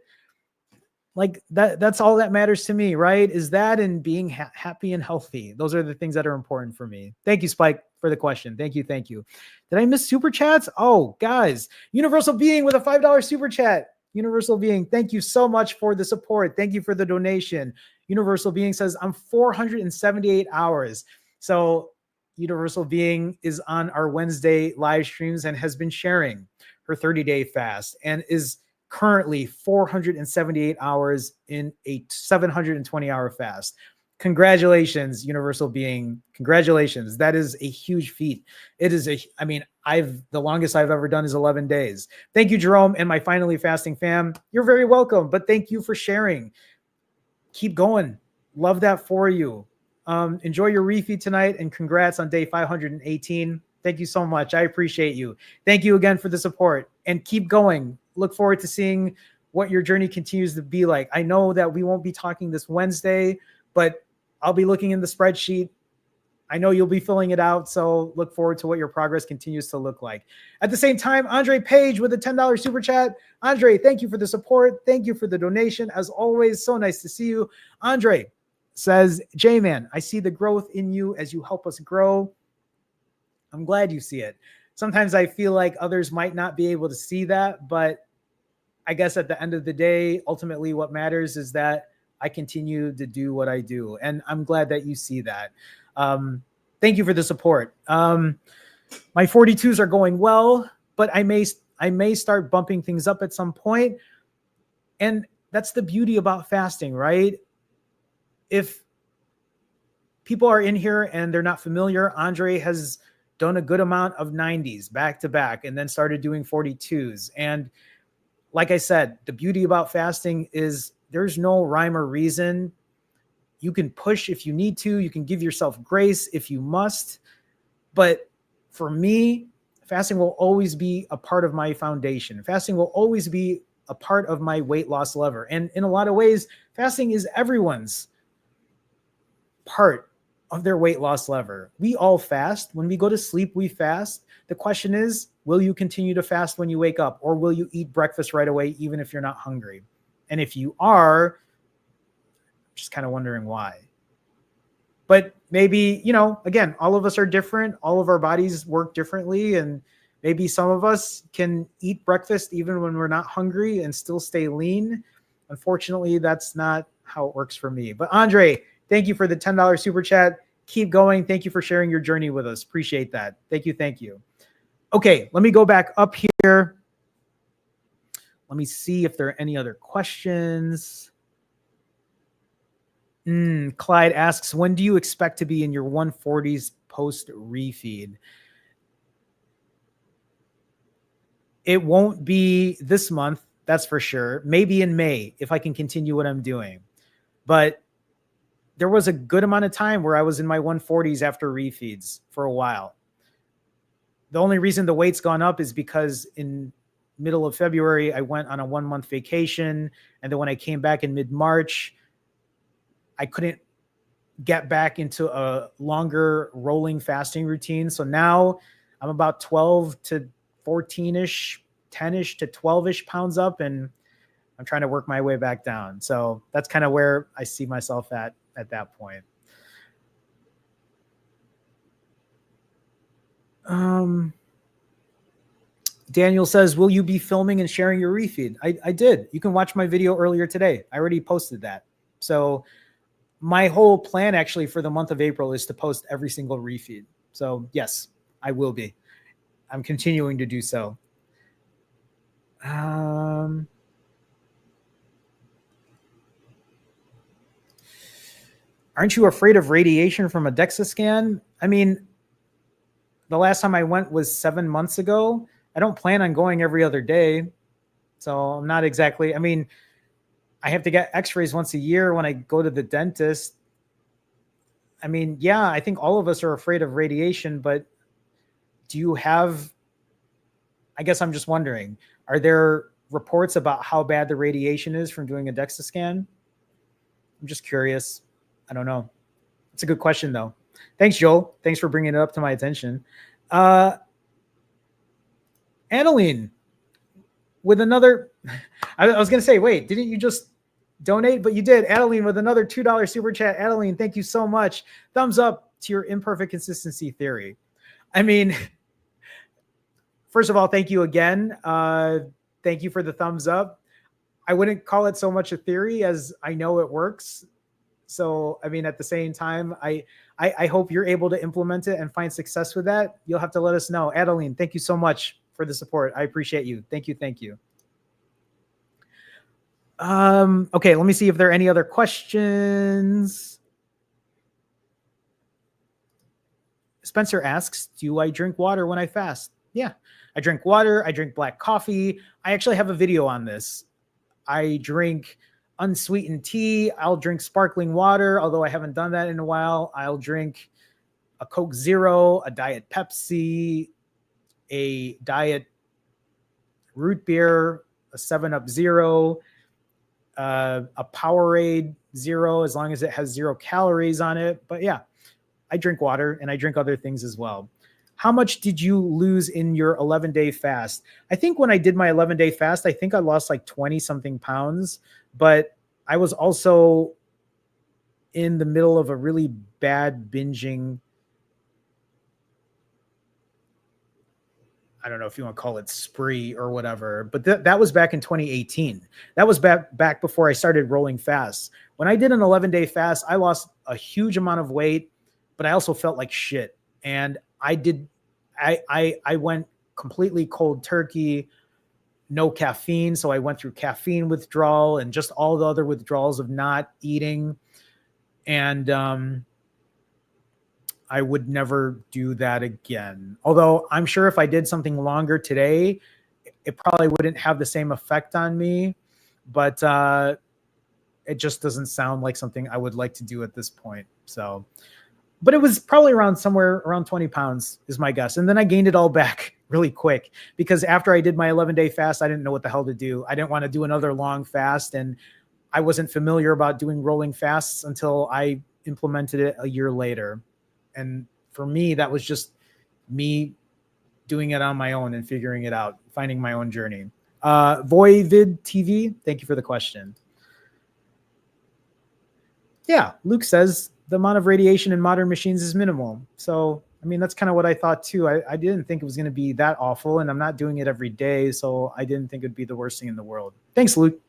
Like that's all that matters to me, right? Is that and being happy and healthy. Those are the things that are important for me. Thank you, Spike, for the question. Thank you. Did I miss super chats? Oh, guys, Universal Being with a $5 super chat. Universal Being, thank you so much for the support. Thank you for the donation. Universal Being says, I'm 478 hours. So Universal Being is on our Wednesday live streams and has been sharing her 30-day fast and is currently 478 hours in a 720-hour fast. Congratulations, Universal Being. Congratulations. That is a huge feat. It is the longest I've ever done is 11 days. Thank you, Jerome, and my Finally Fasting fam. You're very welcome, but thank you for sharing. Keep going. Love that for you. Enjoy your refeed tonight, and congrats on day 518. Thank you so much. I appreciate you. Thank you again for the support, and keep going. Look forward to seeing what your journey continues to be like. I know that we won't be talking this Wednesday, but I'll be looking in the spreadsheet. I know you'll be filling it out, so look forward to what your progress continues to look like. At the same time, Andre Page with a $10 super chat. Andre, thank you for the support. Thank you for the donation. As always, so nice to see you. Andre says, J-Man, I see the growth in you as you help us grow. I'm glad you see it. Sometimes I feel like others might not be able to see that, but I guess at the end of the day, ultimately what matters is that I continue to do what I do. And I'm glad that you see that. Thank you for the support. My 42s are going well, but I may start bumping things up at some point. And that's the beauty about fasting, right? If people are in here and they're not familiar, Andre has done a good amount of 90s back to back and then started doing 42s. And like I said, the beauty about fasting is there's no rhyme or reason. You can push if you need to. You can give yourself grace if you must. But for me, fasting will always be a part of my foundation. Fasting will always be a part of my weight loss lever. And in a lot of ways, fasting is everyone's part of their weight loss lever. We all fast. When we go to sleep, we fast. The question is, will you continue to fast when you wake up, or will you eat breakfast right away, even if you're not hungry? And if you are, I'm just kind of wondering why. But maybe, again, all of us are different. All of our bodies work differently. And maybe some of us can eat breakfast even when we're not hungry and still stay lean. Unfortunately, that's not how it works for me. But Andre, thank you for the $10 super chat. Keep going. Thank you for sharing your journey with us. Appreciate that. Thank you. Thank you. Okay, let me go back up here. Let me see if there are any other questions. Clyde asks, when do you expect to be in your 140s post refeed? It won't be this month, that's for sure. Maybe in May, if I can continue what I'm doing. But there was a good amount of time where I was in my 140s after refeeds for a while. The only reason the weight's gone up is because in middle of February, I went on a 1-month vacation. And then when I came back in mid-March, I couldn't get back into a longer rolling fasting routine. So now I'm about 12 to 14-ish, 10-ish to 12-ish pounds up, and I'm trying to work my way back down. So that's kind of where I see myself at that point. Daniel says, will you be filming and sharing your refeed? I did. You can watch my video earlier today. I already posted that. So my whole plan actually for the month of April is to post every single refeed. So yes, I will be. I'm continuing to do so. Aren't you afraid of radiation from a DEXA scan? I mean, the last time I went was 7 months ago. I don't plan on going every other day. So I'm not exactly, I have to get x-rays once a year when I go to the dentist. I mean, yeah, I think all of us are afraid of radiation, but do you have, I guess I'm just wondering, are there reports about how bad the radiation is from doing a DEXA scan? I'm just curious. I don't know. It's a good question though. Thanks, Joel. Thanks for bringing it up to my attention. Annalene with another, I was going to say, wait, didn't you just donate, but you did. Adeline with another $2 super chat. Adeline, thank you so much. Thumbs up to your imperfect consistency theory. I mean, first of all, thank you again. Thank you for the thumbs up. I wouldn't call it so much a theory as I know it works. So, I mean, at the same time, I hope you're able to implement it and find success with that. You'll have to let us know. Adeline, thank you so much for the support. I appreciate you. Thank you. Thank you. Okay, let me see if there are any other questions. Spencer asks, do I drink water when I fast? Yeah, I drink water. I drink black coffee. I actually have a video on this. I drink unsweetened tea. I'll drink sparkling water, although I haven't done that in a while. I'll drink a Coke Zero, a Diet Pepsi, a Diet Root Beer, a 7-Up Zero, a Powerade Zero, as long as it has 0 calories on it. But yeah, I drink water and I drink other things as well. How much did you lose in your 11-day fast? I think when I did my 11-day fast, I think I lost like 20 something pounds, but I was also in the middle of a really bad binging. I don't know if you want to call it spree or whatever, but that was back in 2018. That was back before I started rolling fast. When I did an 11-day fast, I lost a huge amount of weight, but I also felt like shit. And I went completely cold turkey, no caffeine. So I went through caffeine withdrawal and just all the other withdrawals of not eating. And I would never do that again. Although I'm sure if I did something longer today, it probably wouldn't have the same effect on me. But it just doesn't sound like something I would like to do at this point. So, but it was probably somewhere around 20 pounds is my guess. And then I gained it all back really quick because after I did my 11-day fast, I didn't know what the hell to do. I didn't want to do another long fast. And I wasn't familiar about doing rolling fasts until I implemented it a year later. And for me, that was just me doing it on my own and figuring it out, finding my own journey. Voivid TV, thank you for the question. Yeah, Luke says the amount of radiation in modern machines is minimal. So, I mean, that's kind of what I thought too. I didn't think it was going to be that awful, and I'm not doing it every day, so I didn't think it'd be the worst thing in the world. Thanks, Luke.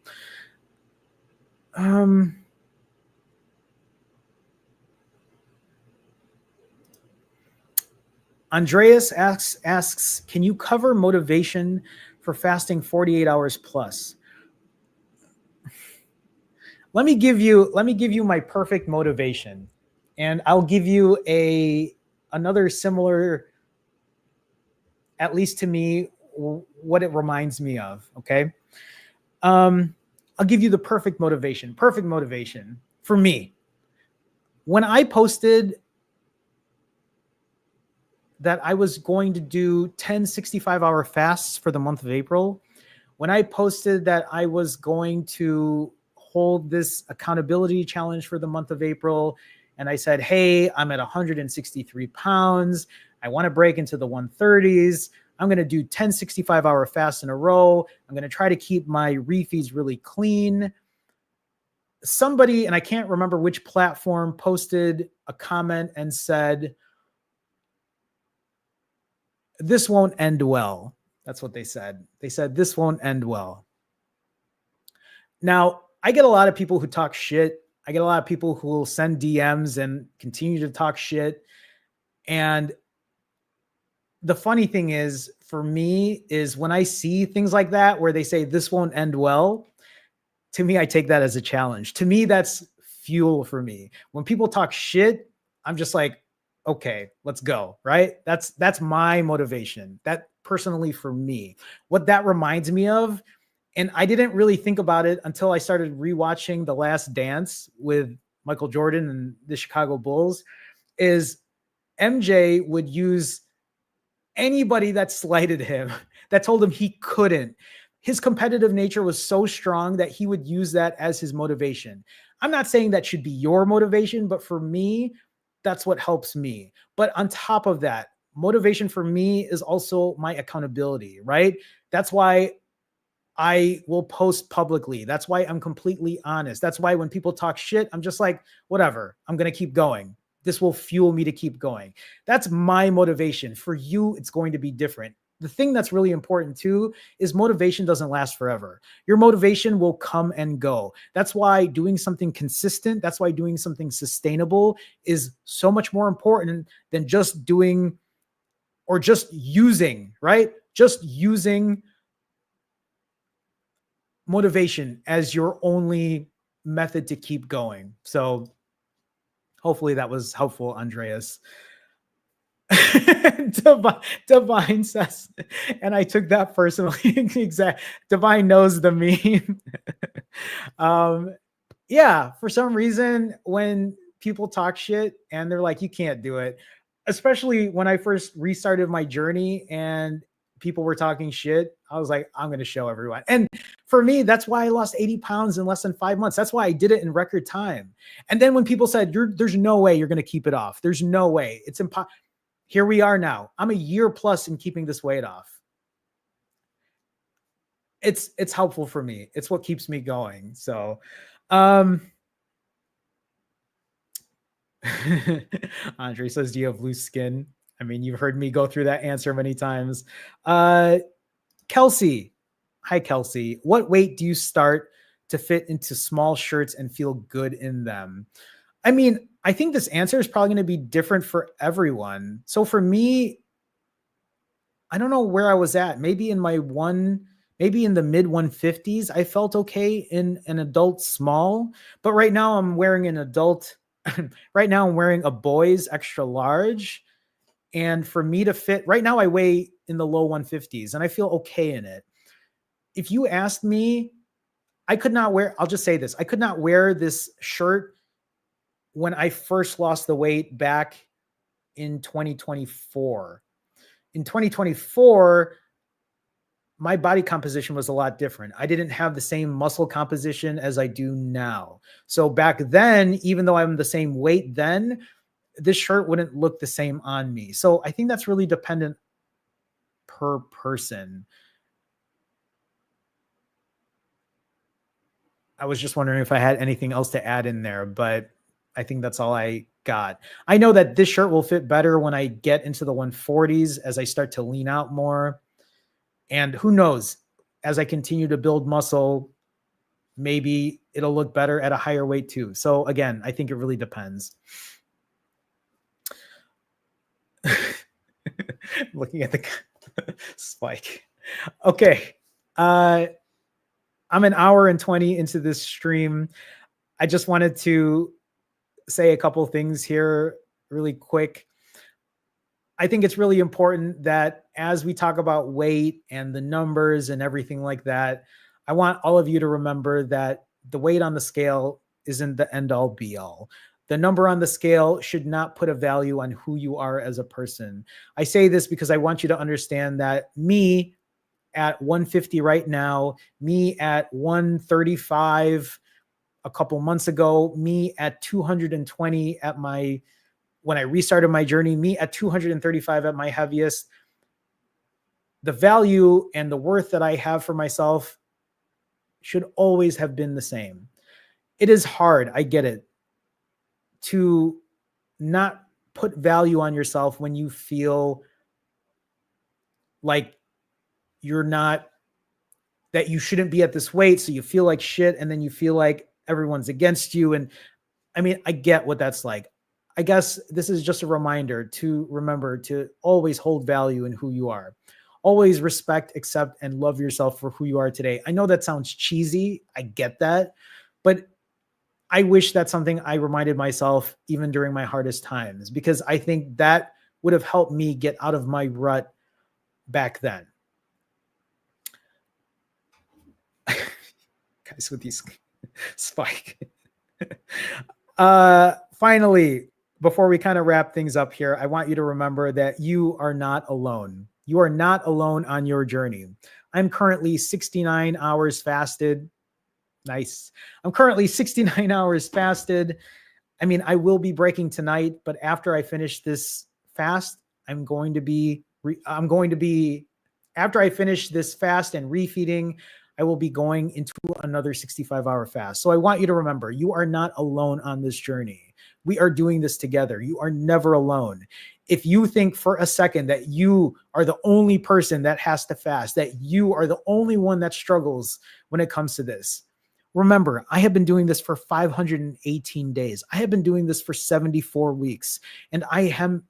Andreas asks, can you cover motivation for fasting 48 hours plus? Let me give you my perfect motivation, and I'll give you another similar, at least to me, what it reminds me of. Okay. I'll give you the perfect motivation for me. When I posted that I was going to do 10 65-hour fasts for the month of April, when I posted that I was going to hold this accountability challenge for the month of April, and I said, hey, I'm at 163 pounds. I want to break into the 130s. I'm going to do 10 65-hour fasts in a row. I'm going to try to keep my refeeds really clean. Somebody, and I can't remember which platform, posted a comment and said, this won't end well. That's what they said. They said, this won't end well. Now, I get a lot of people who talk shit. I get a lot of people who will send DMs and continue to talk shit. And the funny thing is, for me, is when I see things like that, where they say this won't end well, to me, I take that as a challenge. To me, that's fuel for me. When people talk shit, I'm just like, okay, let's go, right? That's my motivation. That personally for me, what that reminds me of, and I didn't really think about it until I started rewatching The Last Dance with Michael Jordan and the Chicago Bulls, is MJ would use anybody that slighted him, that told him he couldn't. His competitive nature was so strong that he would use that as his motivation. I'm not saying that should be your motivation, but for me, that's what helps me. But on top of that, motivation for me is also my accountability, right? That's why I will post publicly. That's why I'm completely honest. That's why when people talk shit, I'm just like, whatever, I'm going to keep going. This will fuel me to keep going. That's my motivation. For you, it's going to be different. The thing that's really important too is motivation doesn't last forever. Your motivation will come and go. That's why doing something consistent, that's why doing something sustainable is so much more important than just doing or just using, right? Just using motivation as your only method to keep going. So hopefully that was helpful, Andreas. Divine says, and I took that personally. Exact. Divine knows the meme. Yeah, for some reason, when people talk shit and they're like, you can't do it, especially when I first restarted my journey and people were talking shit, I was like, I'm going to show everyone. And for me, that's why I lost 80 pounds in less than 5 months. That's why I did it in record time. And then when people said, there's no way you're going to keep it off, there's no way, it's impossible. Here we are now. I'm a year plus in keeping this weight off. It's helpful for me. It's what keeps me going. So, Andre says, do you have loose skin? I mean, you've heard me go through that answer many times. Kelsey. Hi, Kelsey. What weight do you start to fit into small shirts and feel good in them? I mean, I think this answer is probably going to be different for everyone. So for me, I don't know where I was at. Maybe in the mid 150s, I felt okay in an adult small. But right now I'm wearing an adult. Right now I'm wearing a boy's extra large. And for me to fit, right now I weigh in the low 150s and I feel okay in it. If you asked me, I'll just say this, I could not wear this shirt when I first lost the weight back in 2024. In 2024, my body composition was a lot different. I didn't have the same muscle composition as I do now. So back then, even though I'm the same weight then, this shirt wouldn't look the same on me. So I think that's really dependent per person. I was just wondering if I had anything else to add in there, but I think that's all I got. I know that this shirt will fit better when I get into the 140s as I start to lean out more. And who knows, as I continue to build muscle, maybe it'll look better at a higher weight too. So again, I think it really depends. Looking at the spike. Okay. I'm an hour and 20 into this stream. I just wanted to say a couple things here really quick. I think it's really important that as we talk about weight and the numbers and everything like that, I want all of you to remember that the weight on the scale isn't the end all be all. The number on the scale should not put a value on who you are as a person. I say this because I want you to understand that me at 150 right now, me at 135 a couple months ago, me at 220 at when I restarted my journey, me at 235 at my heaviest, the value and the worth that I have for myself should always have been the same. It is hard, I get it, to not put value on yourself when you feel like that you shouldn't be at this weight. So you feel like shit. And then you feel like everyone's against you. And I mean, I get what that's like. I guess this is just a reminder to remember to always hold value in who you are. Always respect, accept, and love yourself for who you are today. I know that sounds cheesy. I get that. But I wish that's something I reminded myself even during my hardest times, because I think that would have helped me get out of my rut back then. Guys with these spike. Finally, before we kind of wrap things up here, I want you to remember that you are not alone. You are not alone on your journey. I'm currently 69 hours fasted. Nice. I'm currently 69 hours fasted. I mean, I will be breaking tonight, but after I finish this fast, after I finish this fast and refeeding, I will be going into another 65-hour fast. So I want you to remember, you are not alone on this journey. We are doing this together. You are never alone. If you think for a second that you are the only person that has to fast, that you are the only one that struggles when it comes to this, remember, I have been doing this for 518 days. I have been doing this for 74 weeks, and I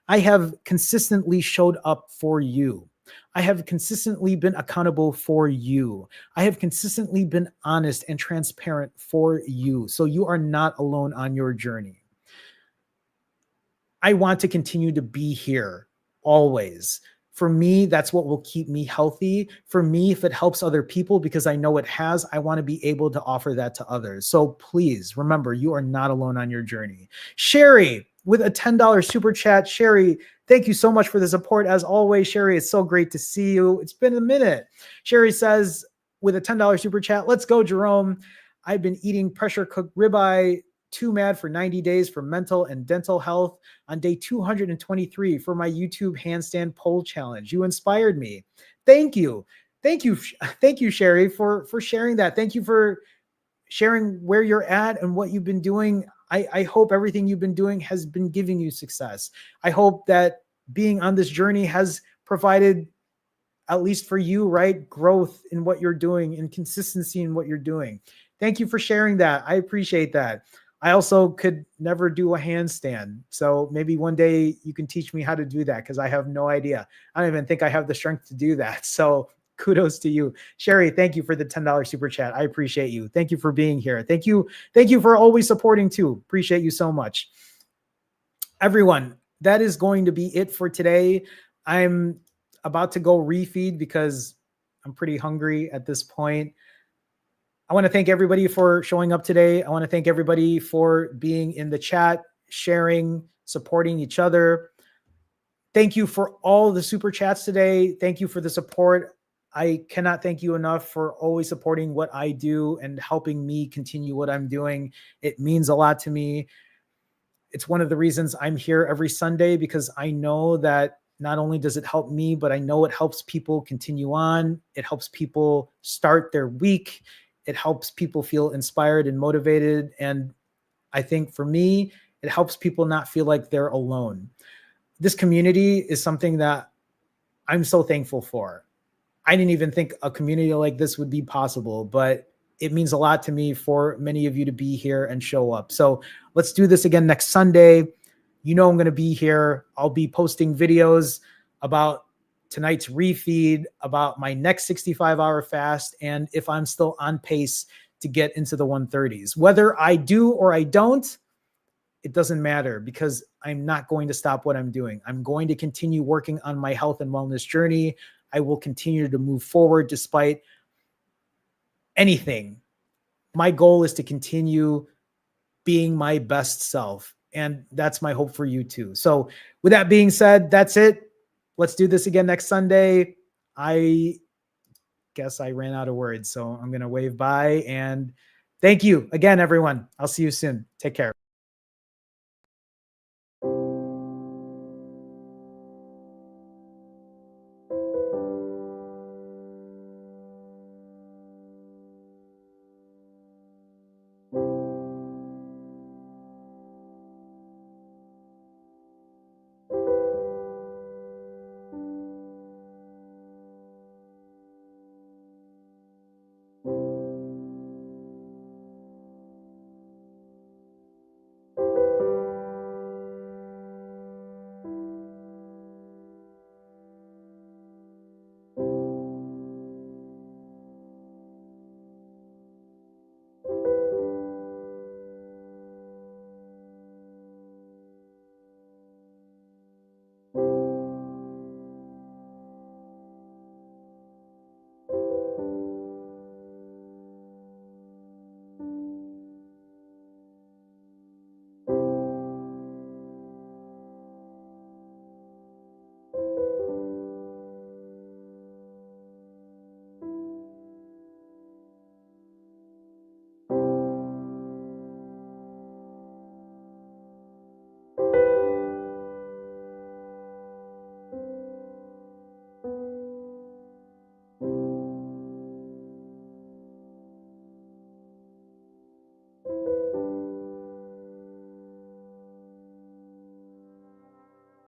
have consistently showed up for you. I have consistently been accountable for you. I have consistently been honest and transparent for you. So you are not alone on your journey. I want to continue to be here always. For me, that's what will keep me healthy. For me, if it helps other people, because I know it has, I want to be able to offer that to others. So please remember, you are not alone on your journey. Sherry with a $10 super chat. Sherry, thank you so much for the support. As always, Sherry, it's so great to see you. It's been a minute. Sherry says with a $10 super chat, let's go, Jerome. I've been eating pressure cooked ribeye too mad for 90 days for mental and dental health on day 223 for my YouTube handstand pole challenge. You inspired me. Thank you. Thank you. Thank you, Sherry, for sharing that. Thank you for sharing where you're at and what you've been doing. I hope everything you've been doing has been giving you success. I hope that being on this journey has provided, at least for you, right, growth in what you're doing and consistency in what you're doing. Thank you for sharing that. I appreciate that. I also could never do a handstand. So maybe one day you can teach me how to do that, because I have no idea. I don't even think I have the strength to do that. So kudos to you. Sherry, thank you for the $10 super chat. I appreciate you. Thank you for being here. Thank you. Thank you for always supporting too. Appreciate you so much. Everyone, that is going to be it for today. I'm about to go refeed because I'm pretty hungry at this point. I want to thank everybody for showing up today. I want to thank everybody for being in the chat, sharing, supporting each other. Thank you for all the super chats today. Thank you for the support. I cannot thank you enough for always supporting what I do and helping me continue what I'm doing. It means a lot to me. It's one of the reasons I'm here every Sunday, because I know that not only does it help me, but I know it helps people continue on. It helps people start their week. It helps people feel inspired and motivated. And I think for me, it helps people not feel like they're alone. This community is something that I'm so thankful for. I didn't even think a community like this would be possible, but it means a lot to me for many of you to be here and show up. So let's do this again next Sunday. You know I'm going to be here. I'll be posting videos about tonight's refeed, about my next 65-hour fast, and if I'm still on pace to get into the 130s. Whether I do or I don't, it doesn't matter, because I'm not going to stop what I'm doing. I'm going to continue working on my health and wellness journey. I will continue to move forward despite anything. My goal is to continue being my best self. And that's my hope for you too. So with that being said, that's it. Let's do this again next Sunday. I guess I ran out of words, so I'm going to wave bye. And thank you again, everyone. I'll see you soon. Take care.